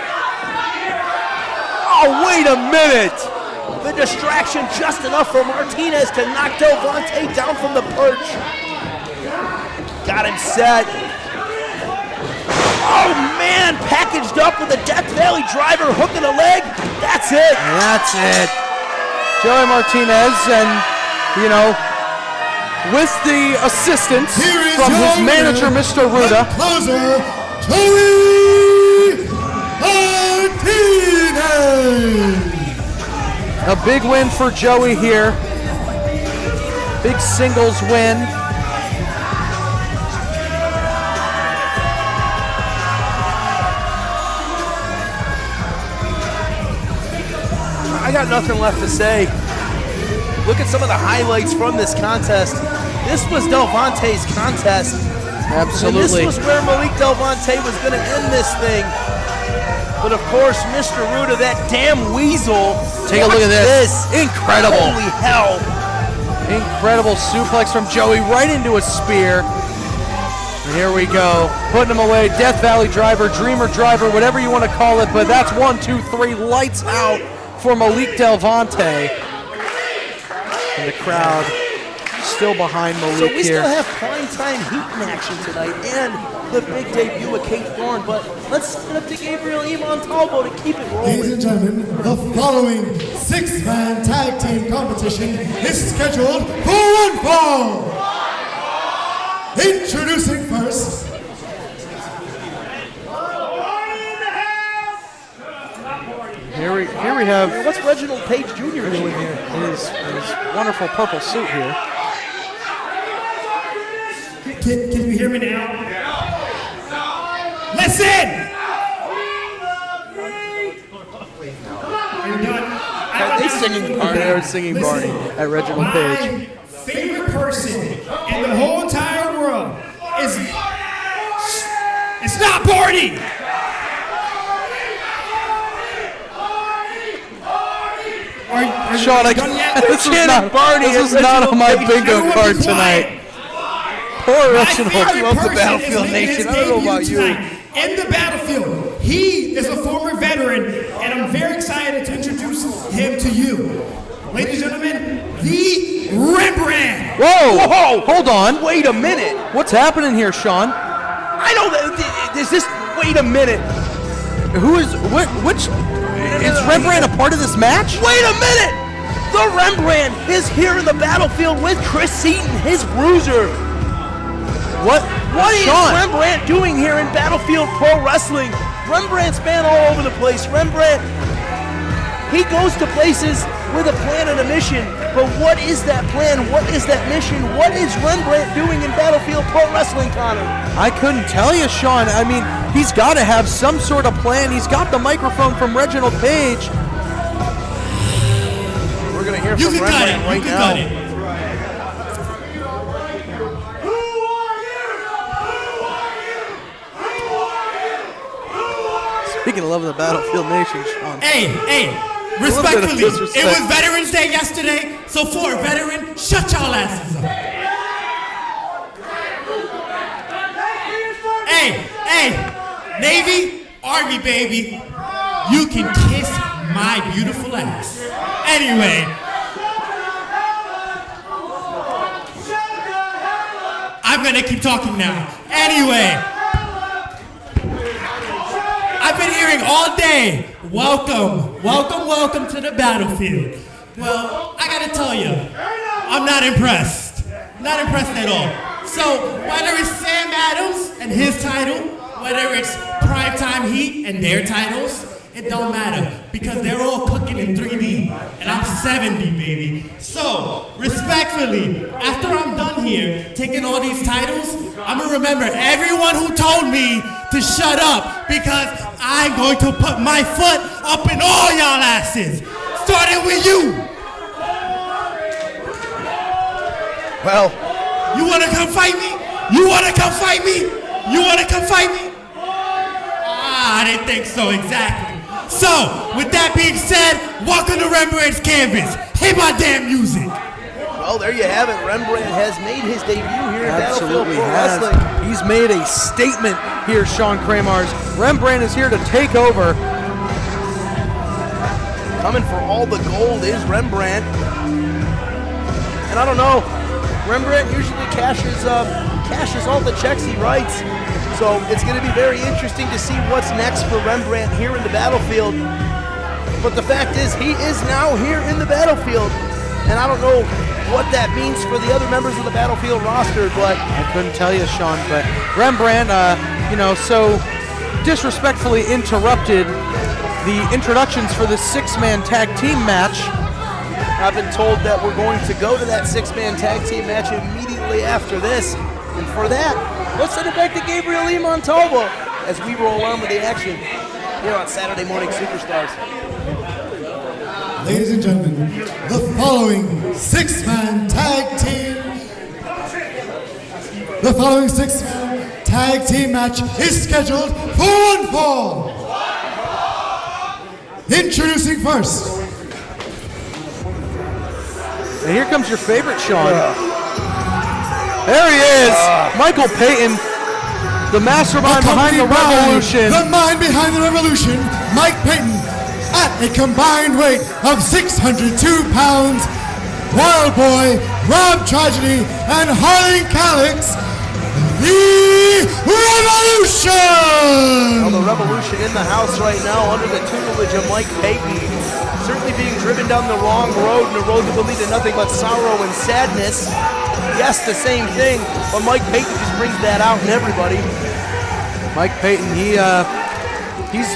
S6: Oh, wait a minute. The distraction just enough for Martinez to knock Del Vonte down from the perch. Got him set. Oh man, packaged up with a Death Valley driver, hook in the leg. That's it.
S7: That's it. Joey Martinez, and you know, with the assistance from his manager, Mr. Ruda.
S8: Closer, Joey Martinez.
S7: A big win for Joey here. Big singles win.
S6: I got nothing left to say. Look at some of the highlights from this contest. This was Delvonte's contest.
S7: Absolutely.
S6: And this was where Malik Del Vonte was going to end this thing. But of course, Mr. Ruda, that damn weasel.
S7: Take a look at this. Incredible.
S6: Holy hell.
S7: Incredible suplex from Joey right into a spear. And here we go. Putting him away. Death Valley driver, Dreamer driver, whatever you want to call it. But that's 1, 2, 3. Lights out for Malik Del Vonte. And the crowd still behind Malik
S6: So we
S7: here.
S6: still have primetime heat in action tonight and the big debut of Kate Thorne, but let's send up to Gabriel E. Montalvo to keep it rolling.
S8: Ladies and gentlemen, the following 6-man tag team competition is scheduled for one fall. Introducing first,
S7: Here we have
S6: What's Reginald Page Jr. doing here?
S7: his wonderful purple suit here.
S8: can you hear me now? Listen! Are you done?
S7: Are they singing Barney? They are singing Barney at Reginald Page.
S8: My favorite person in the whole entire world is... It's not Barney!
S7: Sean, this is not Barney. This is not on my bingo card tonight. Poor Reginald.
S8: I
S7: love the Battlefield Nation. I don't know about you.
S8: In the battlefield, he is a former veteran, and I'm very excited to introduce him to you. Ladies and gentlemen, the Rembrandt.
S7: Whoa! Hold on. Wait a minute. What's happening here, Sean?
S6: I don't. Is this? Wait a minute.
S7: Who is which? Is Rembrandt a part of this match?
S6: Wait a minute. The Rembrandt is here in the battlefield with Chris Seaton, his bruiser. What is
S7: Sean?
S6: Rembrandt doing here in Battlefield Pro Wrestling? Rembrandt's been all over the place. Rembrandt, he goes to places with a plan and a mission. But what is that plan? What is that mission? What is Rembrandt doing in Battlefield Pro Wrestling, Connor?
S7: I couldn't tell you, Sean. I mean, he's got to have some sort of plan. He's got the microphone from Reginald Page.
S6: We're going to hear from Rembrandt right now.
S7: Speaking of loving the Battlefield Nation, Sean.
S8: Hey, respectfully, it was Veterans Day yesterday, so for a veteran, shut y'all asses up. Hey, Navy, Army baby, you can kiss my beautiful ass. Anyway, I'm gonna keep talking now. Anyway, I've been hearing all day, welcome to the battlefield. Well, I gotta tell you, I'm not impressed. Not impressed at all. So, whether it's Sam Adams and his title, whether it's Primetime Heat and their titles, it don't matter, because they're all cooking in 3D, and I'm 70, baby. So, respectfully, after I'm done here, taking all these titles, I'm gonna remember everyone who told me to shut up, because I'm going to put my foot up in all y'all asses, starting with you.
S6: Well,
S8: you wanna come fight me? You wanna come fight me? You wanna come fight me? I didn't think so, exactly. So, with that being said, welcome to Rembrandt's Canvas. Hit my damn music.
S6: Well, there you have it. Rembrandt has made his debut here in Battlefield Pro
S7: has.
S6: Wrestling.
S7: He's made a statement here, Sean Kramars. Rembrandt is here to take over.
S6: Coming for all the gold is Rembrandt. And I don't know, Rembrandt usually cashes all the checks he writes. So it's going to be very interesting to see what's next for Rembrandt here in the battlefield. But the fact is, he is now here in the battlefield. And I don't know what that means for the other members of the battlefield roster, but
S7: I couldn't tell you, Sean, but Rembrandt, so disrespectfully interrupted the introductions for the 6-man tag team match.
S6: I've been told that we're going to go to that 6-man tag team match immediately after this. And for that, let's send it back to Gabriel E. Montalvo as we roll on with the action here on Saturday Morning Superstars.
S8: Ladies and gentlemen, the following 6-man tag team match is scheduled for one fall. Introducing first.
S7: And here comes your favorite, Sean. There he is, Michael Payton, the mastermind behind the revolution.
S8: The mind behind the revolution, Mike Payton, at a combined weight of 602 pounds, Wild Boy, Rob Tragedy, and Harlan Calix, the Revolution!
S6: Well, the Revolution in the house right now under the tutelage of Mike Payton. Certainly being driven down the wrong road, and a road that will lead to nothing but sorrow and sadness. Yes, the same thing, but Mike Payton just brings that out in everybody.
S7: Mike Payton, he's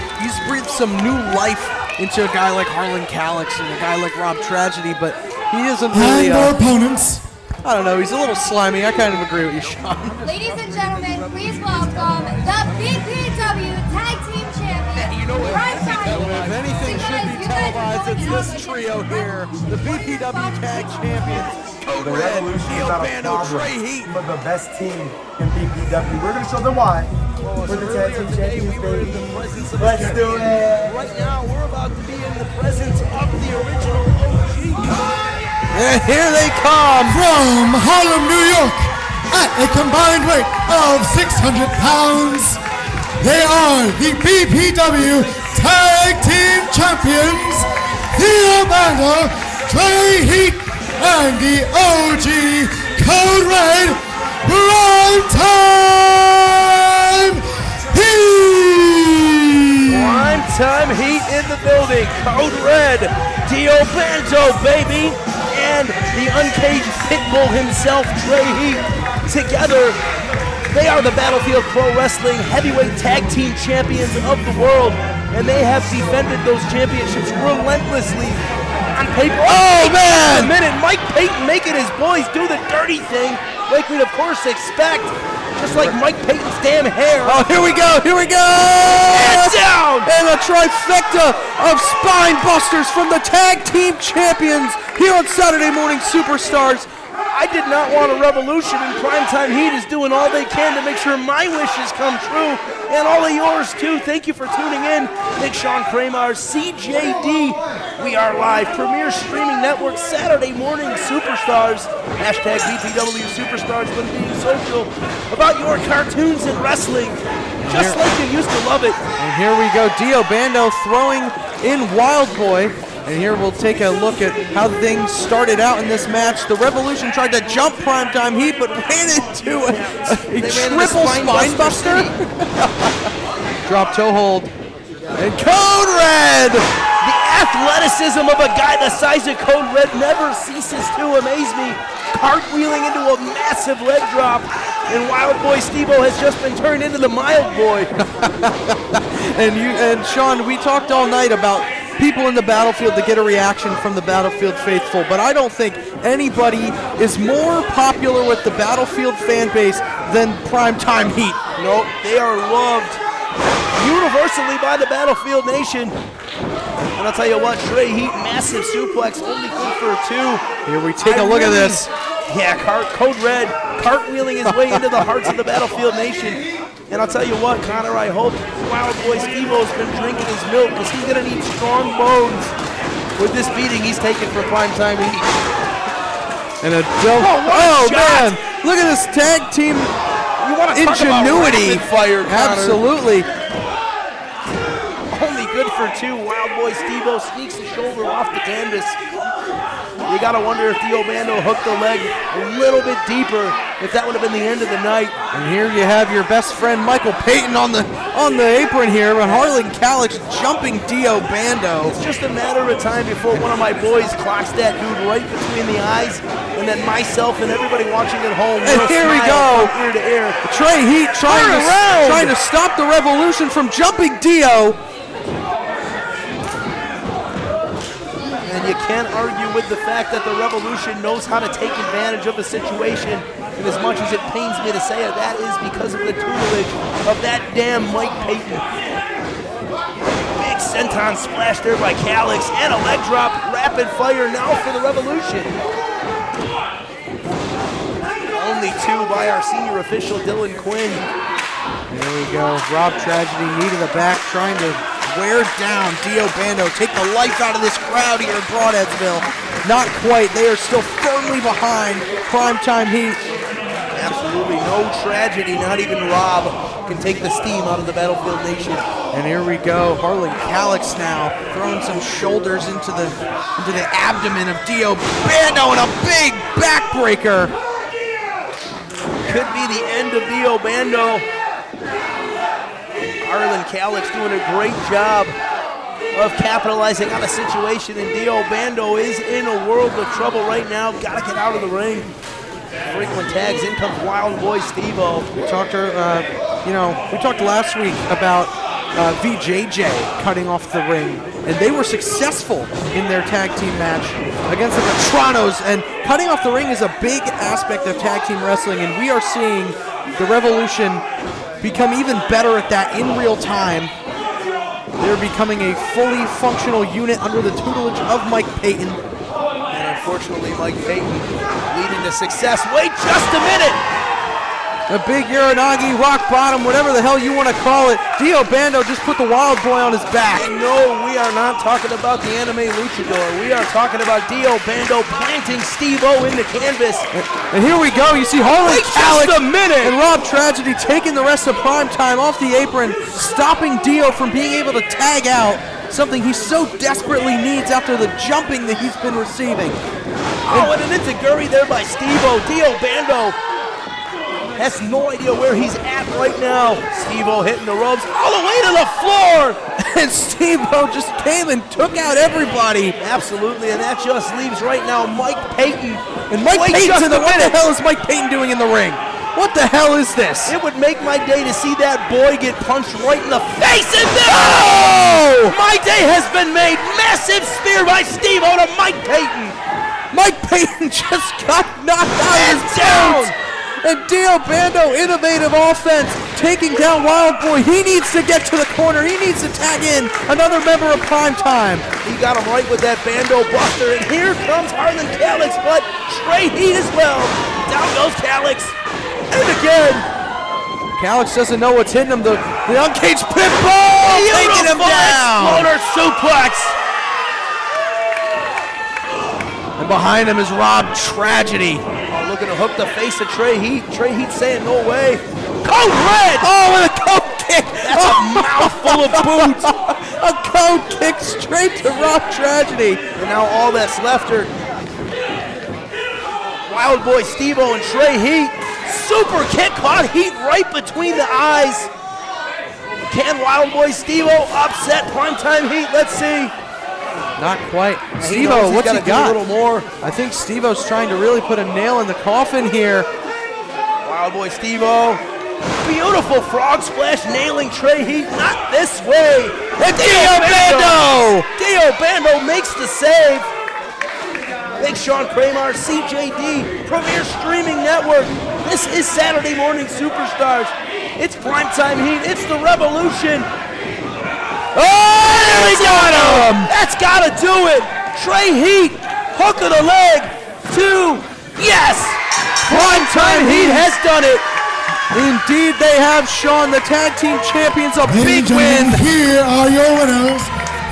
S7: breathed some new life into a guy like Harlan Calix and a guy like Rob Tragedy, but he isn't really.
S8: And their opponents.
S7: I don't know, he's a little slimy. I kind of agree with you, Sean.
S10: Ladies and gentlemen, please welcome the BPW Tag Team Champion.
S7: You know what? If anything should be televised, it's this trio here, the BPW Tag Champions. Code
S5: The
S7: Red,
S5: Revolution is
S7: Neil
S5: not a
S7: Bando, Trey Heat.
S5: problem, but the best team in BPW. We're going to show them why. We're the tag team champions, baby. Let's do it.
S6: Right now, we're about to be in the presence of the original OG.
S7: And here they come.
S8: From Harlem, New York, at a combined weight of 600 pounds, they are the BPW Tag Team Champions, Theo Bando, Trey Heat, and the OG Code Red Prime Time Heat!
S6: Prime Time Heat in the building. Code Red, Dio Bando, baby, and the uncaged pitbull himself, Trey Heat. Together, they are the Battlefield Pro Wrestling Heavyweight Tag Team Champions of the world, and they have defended those championships relentlessly on paper.
S7: Oh, man!
S6: A minute, Mike Payton making his boys do the dirty thing, like we'd of course expect, just like Mike Payton's damn hair.
S7: Oh, here we go, here we go!
S6: And down!
S7: And a trifecta of spine busters from the Tag Team Champions here on Saturday Morning Superstars.
S6: I did not want a revolution, and Primetime Heat is doing all they can to make sure my wishes come true, and all of yours too. Thank you for tuning in. Big Sean Kramer, CJD. We are live, premier streaming network, Saturday Morning Superstars. Hashtag BPW Superstars when being social about your cartoons and wrestling, just like you used to love it.
S7: And here we go, Dio Bando throwing in Wild Boy. And here we'll take a look at how things started out in this match. The Revolution tried to jump Primetime Heat, but ran into a triple spine buster. Drop toe hold. And Code Red!
S6: The athleticism of a guy the size of Code Red never ceases to amaze me. Cartwheeling into a massive leg drop. And Wild Boy Steve-O has just been turned into the Mild Boy.
S7: And Sean, we talked all night about people in the battlefield to get a reaction from the Battlefield faithful, but I don't think anybody is more popular with the Battlefield fan base than Primetime Heat.
S6: Nope, they are loved universally by the Battlefield Nation. And I'll tell you what, Trey Heat, massive suplex, only good for two.
S7: Here we take a look at this.
S6: Yeah, Code Red cartwheeling his way into the hearts of the Battlefield Nation. And I'll tell you what, Connor, I hope Wild Boy Steve-O's been drinking his milk, because he's going to need strong bones with this beating he's taking for Primetime Heat.
S7: And a man, look at this tag team ingenuity.
S6: Fire,
S7: absolutely.
S6: Only good for two. Wild Boy Steve-O sneaks the shoulder off the canvas. You got to wonder if Dio Bando hooked the leg a little bit deeper, if that would have been the end of the night.
S7: And here you have your best friend Michael Payton on the apron here, and Harlan Calix jumping Dio Bando.
S6: It's just a matter of time before one of my boys clocks that dude right between the eyes, and then myself and everybody watching at home.
S7: And here we go,
S6: ear to ear.
S7: Trey Heat trying to stop the Revolution from jumping Dio.
S6: And you can't argue with the fact that the Revolution knows how to take advantage of the situation. And as much as it pains me to say it, that is because of the tutelage of that damn Mike Payton. Big senton splash there by Calix, and a leg drop, rapid fire now for the Revolution. Only two by our senior official, Dylan Quinn.
S7: There we go, Rob Tragedy, knee to the back, trying to wear down Dio Bando, take the life out of this crowd here in Broadheadsville. Not quite, they are still firmly behind Primetime Heat.
S6: Absolutely no tragedy, not even Rob can take the steam out of the Battlefield Nation.
S7: And here we go, Harlan Calix now throwing some shoulders into the abdomen of Dio Bando and a big backbreaker.
S6: Could be the end of Dio Bando. Harlan Calix doing a great job of capitalizing on a situation, and Dio Bando is in a world of trouble right now. Gotta get out of the ring. Frequent tags, in comes Wild Boy Steve-O.
S7: We talked last week about VJJ cutting off the ring, and they were successful in their tag team match against the Vetranos, and cutting off the ring is a big aspect of tag team wrestling, and we are seeing the Revolution become even better at that in real time. They're becoming a fully functional unit under the tutelage of Mike Payton.
S6: And unfortunately, Mike Payton leading to success. Wait just a minute!
S7: A big Uranagi, rock bottom, whatever the hell you want to call it. Dio Bando just put the Wild Boy on his back.
S6: No, we are not talking about the anime luchador. We are talking about Dio Bando planting Steve-O in the canvas.
S7: And here we go. You see Harlan Calix
S6: just a minute!
S7: and Rob Tragedy taking the rest of Prime Time off the apron, stopping Dio from being able to tag out, something he so desperately needs after the jumping that he's been receiving.
S6: Oh, and an enziguri there by Steve-O. Dio Bando has no idea where he's at right now. Steve-O hitting the ropes all the way to the floor.
S7: And Steve-O just came and took out everybody.
S6: Absolutely, and that just leaves right now Mike Payton.
S7: And Mike Payton's in the ring. What the hell is Mike Payton doing in the ring? What the hell is this?
S6: It would make my day to see that boy get punched right in the face. And oh! My day has been made. Massive spear by Steve-O to Mike Payton.
S7: Mike Payton just got knocked out of his down. And Dio Bando, innovative offense, taking down Wild Boy. He needs to get to the corner. He needs to tag in another member of Prime Time.
S6: He got him right with that Bando buster. And here comes Harlan Calix, but Trey Heat as well. Down goes Calix. And again.
S7: Calix doesn't know what's hitting him. The uncaged pitbull taking him down.
S6: Exploder suplex.
S7: And behind him is Rob Tragedy.
S6: Looking to hook the face of Trey Heat. Trey Heat saying no way. Code red!
S7: Oh, and a code kick!
S6: That's a mouthful of boots.
S7: A code kick straight to Rob Tragedy.
S6: And now all that's left are Wild Boy Steve-O and Trey Heat. Super kick caught Heat right between the eyes. Can Wild Boy Steve-O upset Primetime Heat? Let's see.
S7: Not quite. Steve-O, what's he got?
S6: A little more.
S7: I think Steve-O's trying to really put a nail in the coffin here.
S6: Wild Boy Steve-O. Beautiful frog splash nailing Trey Heat. Not this way.
S7: And Dio Bando!
S6: Dio Bando makes the save. Big Sean Kramer, CJD, Premier Streaming Network. This is Saturday Morning Superstars. It's Primetime Heat. It's the Revolution.
S7: Oh, there we got him!
S6: That's got to do it. Trey Heat, hook of the leg. 2, yes! Primetime Heat has done it.
S7: Indeed, they have, Sean, the tag team champions, a big win.
S8: Here are your winners.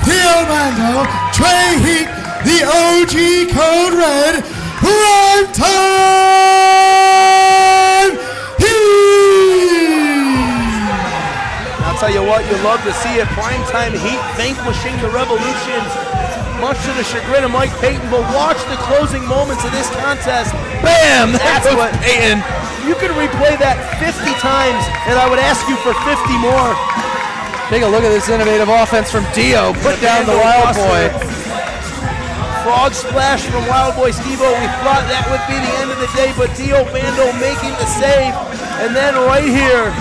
S8: Dio Bando, Trey Heat, the OG Code Red, Primetime Heat!
S6: I'll tell you what, you love to see it. Primetime Heat vanquishing the Revolution, much to the chagrin of Mike Payton. But watch the closing moments of this contest.
S7: Bam!
S6: That's what
S7: Payton.
S6: You could replay that 50 times, and I would ask you for 50 more.
S7: Take a look at this innovative offense from Dio. Put down the Wild Boy.
S6: Frog splash from Wild Boy Steve-O. We thought that would be the end of the day, but Dio Bando making the save. And then right here,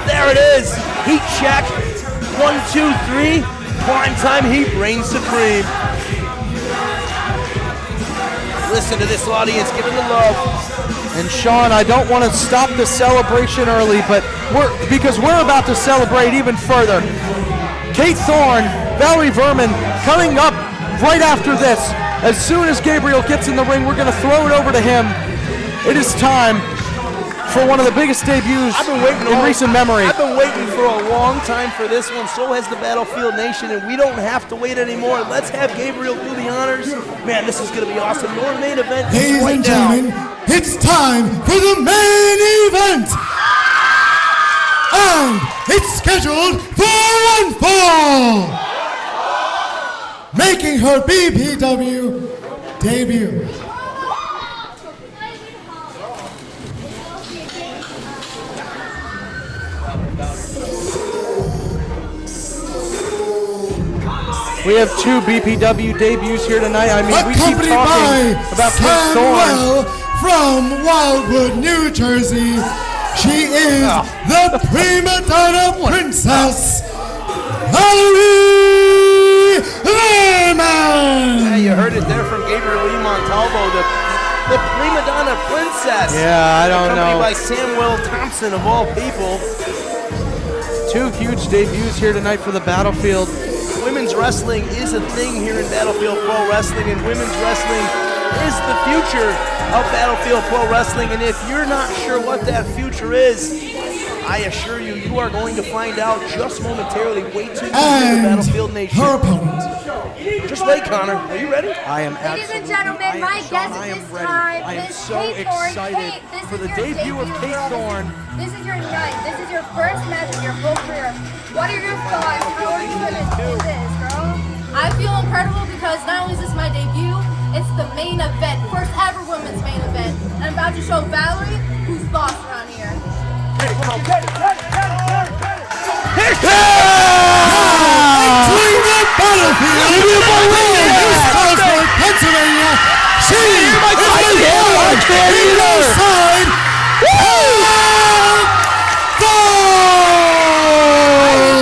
S6: there it is. Heat check. 1, 2, 3. Primetime Heat reigns supreme. Listen to this audience giving the love.
S7: And Sean, I don't want to stop the celebration early, but because we're about to celebrate even further. Kate Thorne, Valerie Verman coming up right after this. As soon as Gabriel gets in the ring, we're going to throw it over to him. It is time for one of the biggest debuts in recent memory.
S6: I've been waiting for a long time for this one. So has the Battlefield Nation, and we don't have to wait anymore. Let's have Gabriel do the honors. Man, this is going to be awesome. Your main event is right now.
S8: it's time for the main event. And it's scheduled for one fall. Making her BPW debut.
S7: We have two BPW debuts here tonight. I mean, we keep
S8: Accompanied
S7: talking
S8: by
S7: about Kate Thorne.
S8: Samuel from Wildwood, New Jersey. She is the prima donna princess, Valerie Verman.
S6: Yeah, you heard it there from Gabriel Lee Montalvo, the prima donna princess.
S7: Yeah, I don't know.
S6: Accompanied by Samuel Thompson, of all people.
S7: Two huge debuts here tonight for the Battlefield.
S6: Women's wrestling is a thing here in Battlefield Pro Wrestling, and women's wrestling is the future of Battlefield Pro Wrestling. And if you're not sure what that future is, I assure you, you are going to find out just momentarily. Wait till you hear the Battlefield Nation.
S8: Her opponent.
S6: Just wait, Connor. Are you ready?
S7: I am
S10: Ladies and gentlemen, my guest at this time is
S7: so
S10: Kate Thorne.
S7: excited
S10: Kate, this
S7: for
S10: is
S7: the
S10: your
S7: debut of Kate
S10: girl.
S7: Thorne.
S10: This is your night. This is your first match of your whole career. What are your thoughts? How are you gonna do this, girl?
S12: I feel incredible because not only is this my debut, it's the main event, first ever women's main event. And I'm about to show Valerie who's boss around here.
S8: Entering the battlefield, Houston, Pennsylvania. She is the side.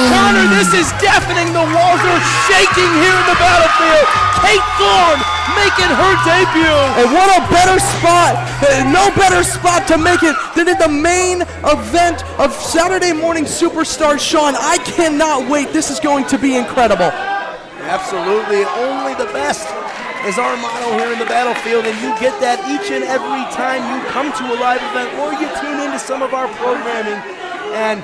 S6: Connor, this is deafening. The walls are shaking here in the Battlefield. Kate Thorne making her debut.
S7: And what a better spot, no better spot to make it than in the main event of Saturday Morning Superstars. Sean, I cannot wait. This is going to be incredible.
S6: Absolutely. Only the best is our motto here in the Battlefield, and you get that each and every time you come to a live event or you tune into some of our programming. And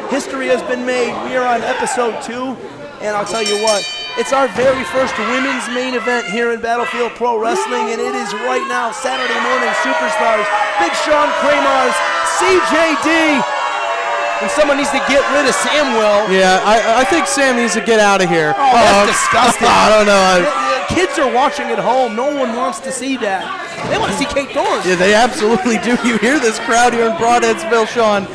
S6: history has been made. We are on episode 2, and I'll tell you what, it's our very first women's main event here in Battlefield Pro Wrestling, and it is right now Saturday Morning Superstars, Big Sean Kramer's CJD. And someone needs to get rid of Samuel.
S7: Yeah, I think Sam needs to get out of here.
S6: Oh, that's disgusting.
S7: I don't know.
S6: Kids are watching at home. No one wants to see that. They want to see Kate Thorne.
S7: Yeah, they absolutely do. You hear this crowd here in Broadheadsville, Sean.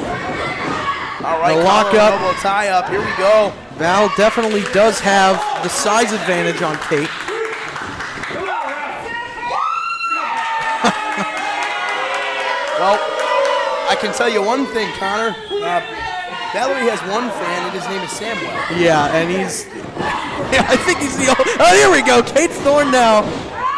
S6: All right,
S7: the lock up.
S6: Elbow tie up. Here we go.
S7: Val definitely does have the size advantage on Kate.
S6: Well, I can tell you one thing, Connor. Valerie has one fan, and his name is Samuel.
S7: Yeah, and he's... I think he's the... Oh, here we go. Kate Thorne now.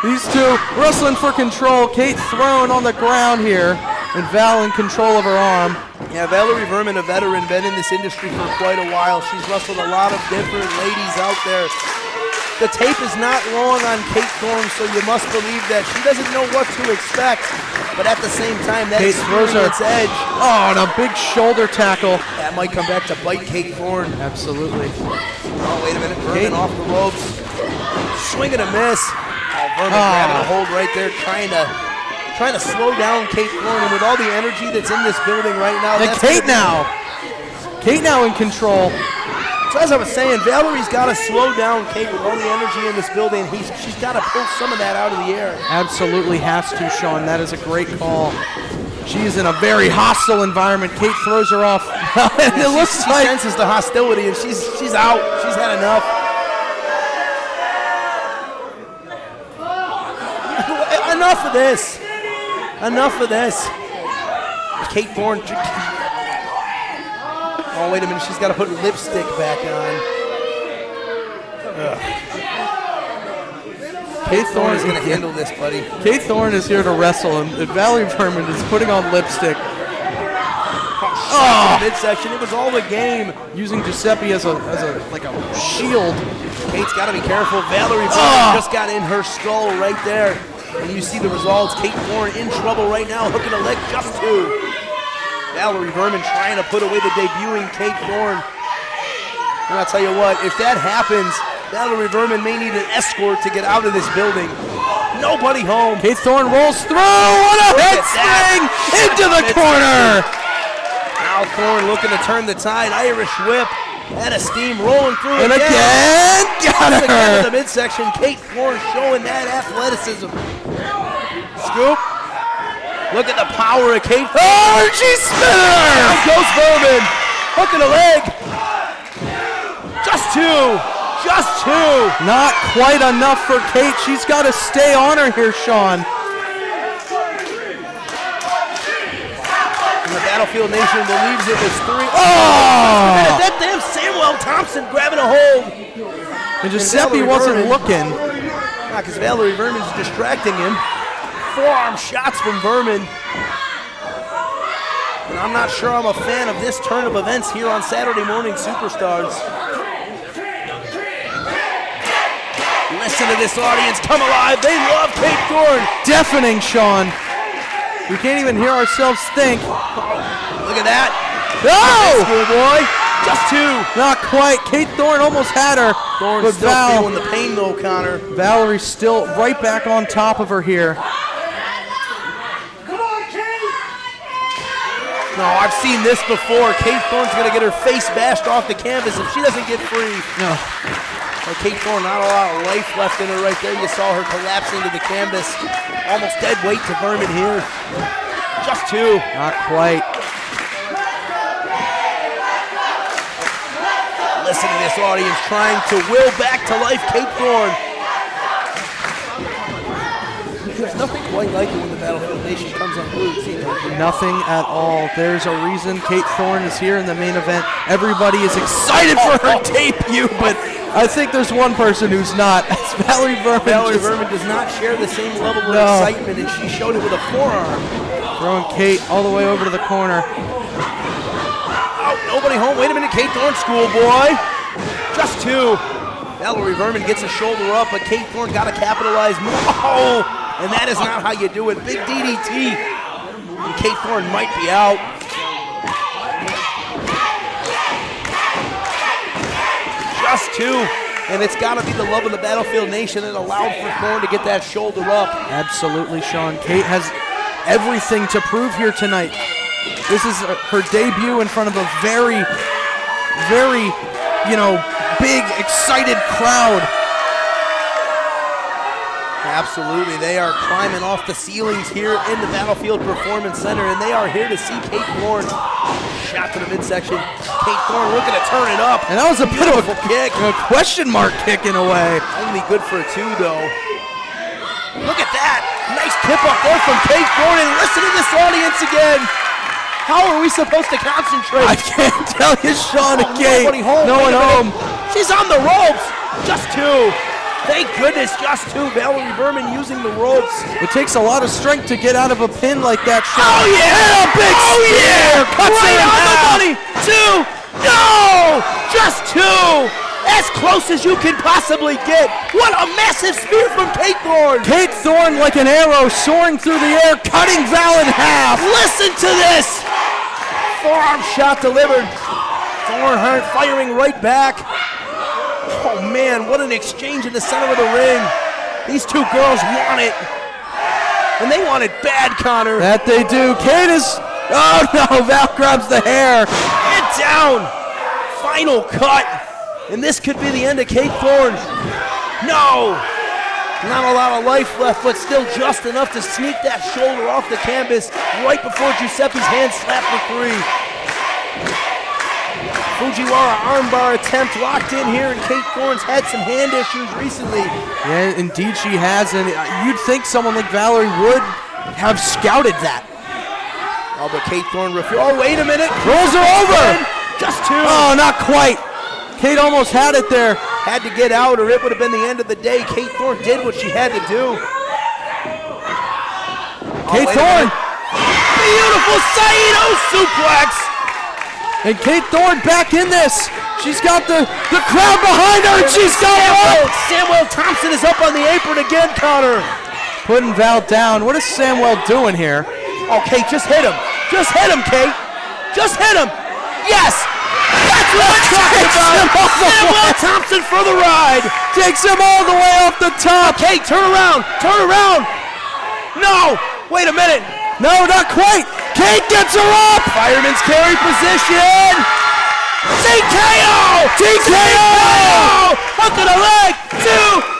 S7: These two wrestling for control. Kate thrown on the ground here, and Val in control of her arm.
S6: Yeah, Valerie Verman, a veteran, been in this industry for quite a while. She's wrestled a lot of different ladies out there. The tape is not long on Kate Thorne, so you must believe that she doesn't know what to expect. But at the same time, that
S7: Kate throws her
S6: edge.
S7: Oh, and a big shoulder tackle.
S6: That might come back to bite Kate Thorne.
S7: Absolutely.
S6: Oh, wait a minute. Verman off the ropes. Swing and a miss. Oh, Verman grabbing a hold right there, trying to slow down Kate Thorne. And with all the energy that's in this building right now.
S7: And Kate now. Kate now in control.
S6: So as I was saying, Valerie's got to slow down Kate with all the energy in this building. She's got to pull some of that out of the air.
S7: Absolutely has to, Sean. That is a great call. She is in a very hostile environment. Kate throws her off. And it looks
S6: she
S7: like...
S6: senses the hostility, and she's out. She's had enough. Enough of this. Enough of this. Kate Thorne... Oh, wait a minute. She's got to put lipstick back on. Kate Thorne is going to handle this, buddy.
S7: Kate Thorne is here to wrestle, and Valerie Verman is putting on lipstick.
S6: Oh, midsection. It was all the game.
S7: Using Giuseppe as a shield.
S6: Kate's got to be careful. Valerie Verman just got in her skull right there. And you see the results. Kate Thorne in trouble right now, hooking a leg just to. Valerie Verman trying to put away the debuting Kate Thorne. And I'll tell you what, if that happens, Valerie Verman may need an escort to get out of this building. Nobody home.
S7: Kate Thorne rolls through. What a head spring into the corner.
S6: Now Thorne looking to turn the tide. Irish whip. And a steam rolling through
S7: and again. Got her.
S6: Again in the midsection. Kate Thorne showing that athleticism. Scoop. Look at the power of Kate Thorne.
S7: Oh, she's spinning.
S6: Down goes Verman. Hook in the leg. Just two. Just two.
S7: Not quite enough for Kate. She's got to stay on her here, Sean.
S6: And the Battlefield Nation believes it was three.
S7: Oh!
S6: That damn Samuel Thompson grabbing a hold.
S7: And Giuseppe wasn't looking.
S6: Yeah, because Valerie Verman's distracting him. Forearm shots from Verman. And I'm not sure I'm a fan of this turn of events here on Saturday Morning Superstars. Listen to this audience come alive. They love Kate Thorne.
S7: Deafening, Sean. We can't even hear ourselves think.
S6: Look at that.
S7: No!
S6: Schoolboy. Just two.
S7: Not quite. Kate Thorne almost had her.
S6: Thorne's still feeling the pain though, Connor.
S7: Valerie's still right back on top of her here.
S6: No, I've seen this before. Kate Thorne's going to get her face bashed off the canvas if she doesn't get free.
S7: No.
S6: Kate Thorne, not a lot of life left in her right there. You saw her collapse into the canvas. Almost dead weight to Verman here. Just two.
S7: Not quite.
S6: Listen to this audience trying to will back to life Kate Thorne. There's nothing quite like it when the Battlefield Nation comes unglued.
S7: Nothing at all. There's a reason Kate Thorne is here in the main event. Everybody is excited for her debut, but I think there's one person who's not. That's Valerie Verman.
S6: Valerie Verman does not share the same level of excitement, and she showed it with a forearm.
S7: Throwing Kate all the way over to the corner.
S6: Oh, nobody home. Wait a minute, Kate Thorne, schoolboy. Just two. Valerie Verman gets a shoulder up, but Kate Thorne got to capitalize. Oh, and that is not how you do it. Big DDT. And Kate Thorne might be out. Just two. And it's got to be the love of the Battlefield Nation that allowed for Thorne to get that shoulder up.
S7: Absolutely, Sean. Kate has everything to prove here tonight. This is her debut in front of a very, very, big, excited crowd.
S6: Absolutely. They are climbing off the ceilings here in the Battlefield Performance Center, and they are here to see Kate Thorne. Shot to the midsection. Kate Thorne looking to turn it up.
S7: And that was a bit of a
S6: kick.
S7: A question mark kick in a way.
S6: Only good for a two, though. Look at that. Nice tip up there from Kate Thorne, and listen to this audience again. How are we supposed to concentrate?
S7: I can't tell you, Sean and Kate.
S6: Nobody home.
S7: No one home.
S6: She's on the ropes. Just two. Thank goodness, just two. Valerie Verman using the ropes.
S7: It takes a lot of strength to get out of a pin like that, Sean.
S6: Oh, yeah!
S7: And a big spear! Cuts
S6: right
S7: her in
S6: on the
S7: half.
S6: money! Two! No! Just two! As close as you can possibly get. What a massive spear from Kate Thorne!
S7: Kate Thorne like an arrow soaring through the air, cutting Val in half.
S6: Listen to this! Forearm shot delivered. Thorne firing right back. Oh man, what an exchange in the center of the ring. These two girls want it. And they want it bad, Connor.
S7: That they do. Kate is, oh no, Val grabs the hair.
S6: And down. Final cut. And this could be the end of Kate Thorne. No. Not a lot of life left, but still just enough to sneak that shoulder off the canvas right before Giuseppe's hand slapped for three. Fujiwara armbar attempt locked in here, and Kate Thorne's had some hand issues recently.
S7: Yeah, indeed she has, and you'd think someone like Valerie would have scouted that.
S6: Oh, but Kate Thorne oh, wait a minute.
S7: Rolls her over.
S6: Just two.
S7: Oh, not quite. Kate almost had it there.
S6: Had to get out, or it would have been the end of the day. Kate Thorne did what she had to do.
S7: Kate Thorne.
S6: Beautiful Saito suplex.
S7: And Kate Thorne back in this. She's got the crowd behind her, and she's got it.
S6: Samuel Thompson is up on the apron again, Connor.
S7: Putting Val down. What is Samuel doing here?
S6: Oh, Kate, just hit him. Just hit him, Kate. Just hit him. Yes. That's exactly what I'm talking about. Samuel Thompson for the ride.
S7: Takes him all the way off the top.
S6: Kate, turn around. Turn around. No. Wait a minute.
S7: No, not quite. Kate gets her up.
S6: Fireman's carry position. TKO!
S7: TKO!
S6: Hook of the leg. 2.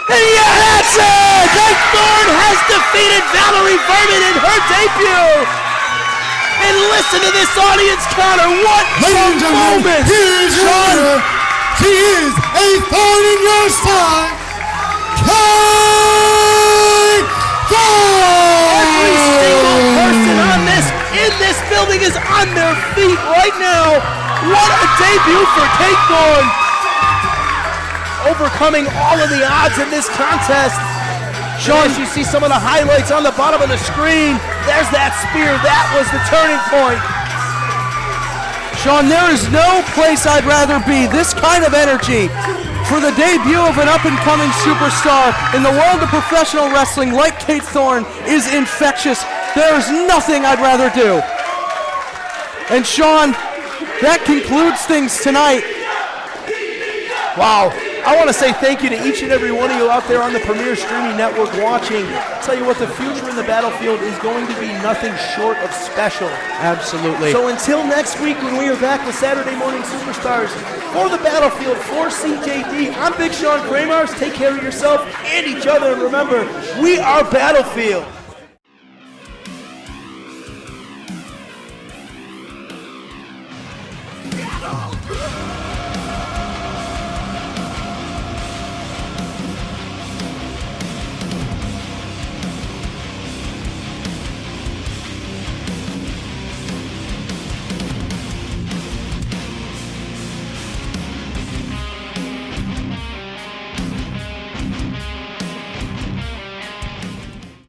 S6: And yes!
S7: That's it.
S6: Kate Thorne has defeated Valerie Verman in her debut. And listen to this audience counter. What
S8: Ladies and
S6: a
S8: gentlemen,
S6: moment!
S8: here's your winner. She is a thorn in your side. Kate Thorne!
S6: Every single person in this building is on their feet right now. What a debut for Kate Thorne. Overcoming all of the odds in this contest. Sean, as you see some of the highlights on the bottom of the screen, there's that spear. That was the turning point.
S7: Sean, there is no place I'd rather be. This kind of energy for the debut of an up-and-coming superstar in the world of professional wrestling like Kate Thorne is infectious. There's nothing I'd rather do. And Sean, that concludes things tonight.
S6: Wow. I want to say thank you to each and every one of you out there on the Premier Streaming Network watching. I'll tell you what, the future in the battlefield is going to be nothing short of special.
S7: Absolutely.
S6: So until next week when we are back with Saturday Morning Superstars for the battlefield for CJD, I'm Big Sean Kramars. Take care of yourself and each other. And remember, we are Battlefield.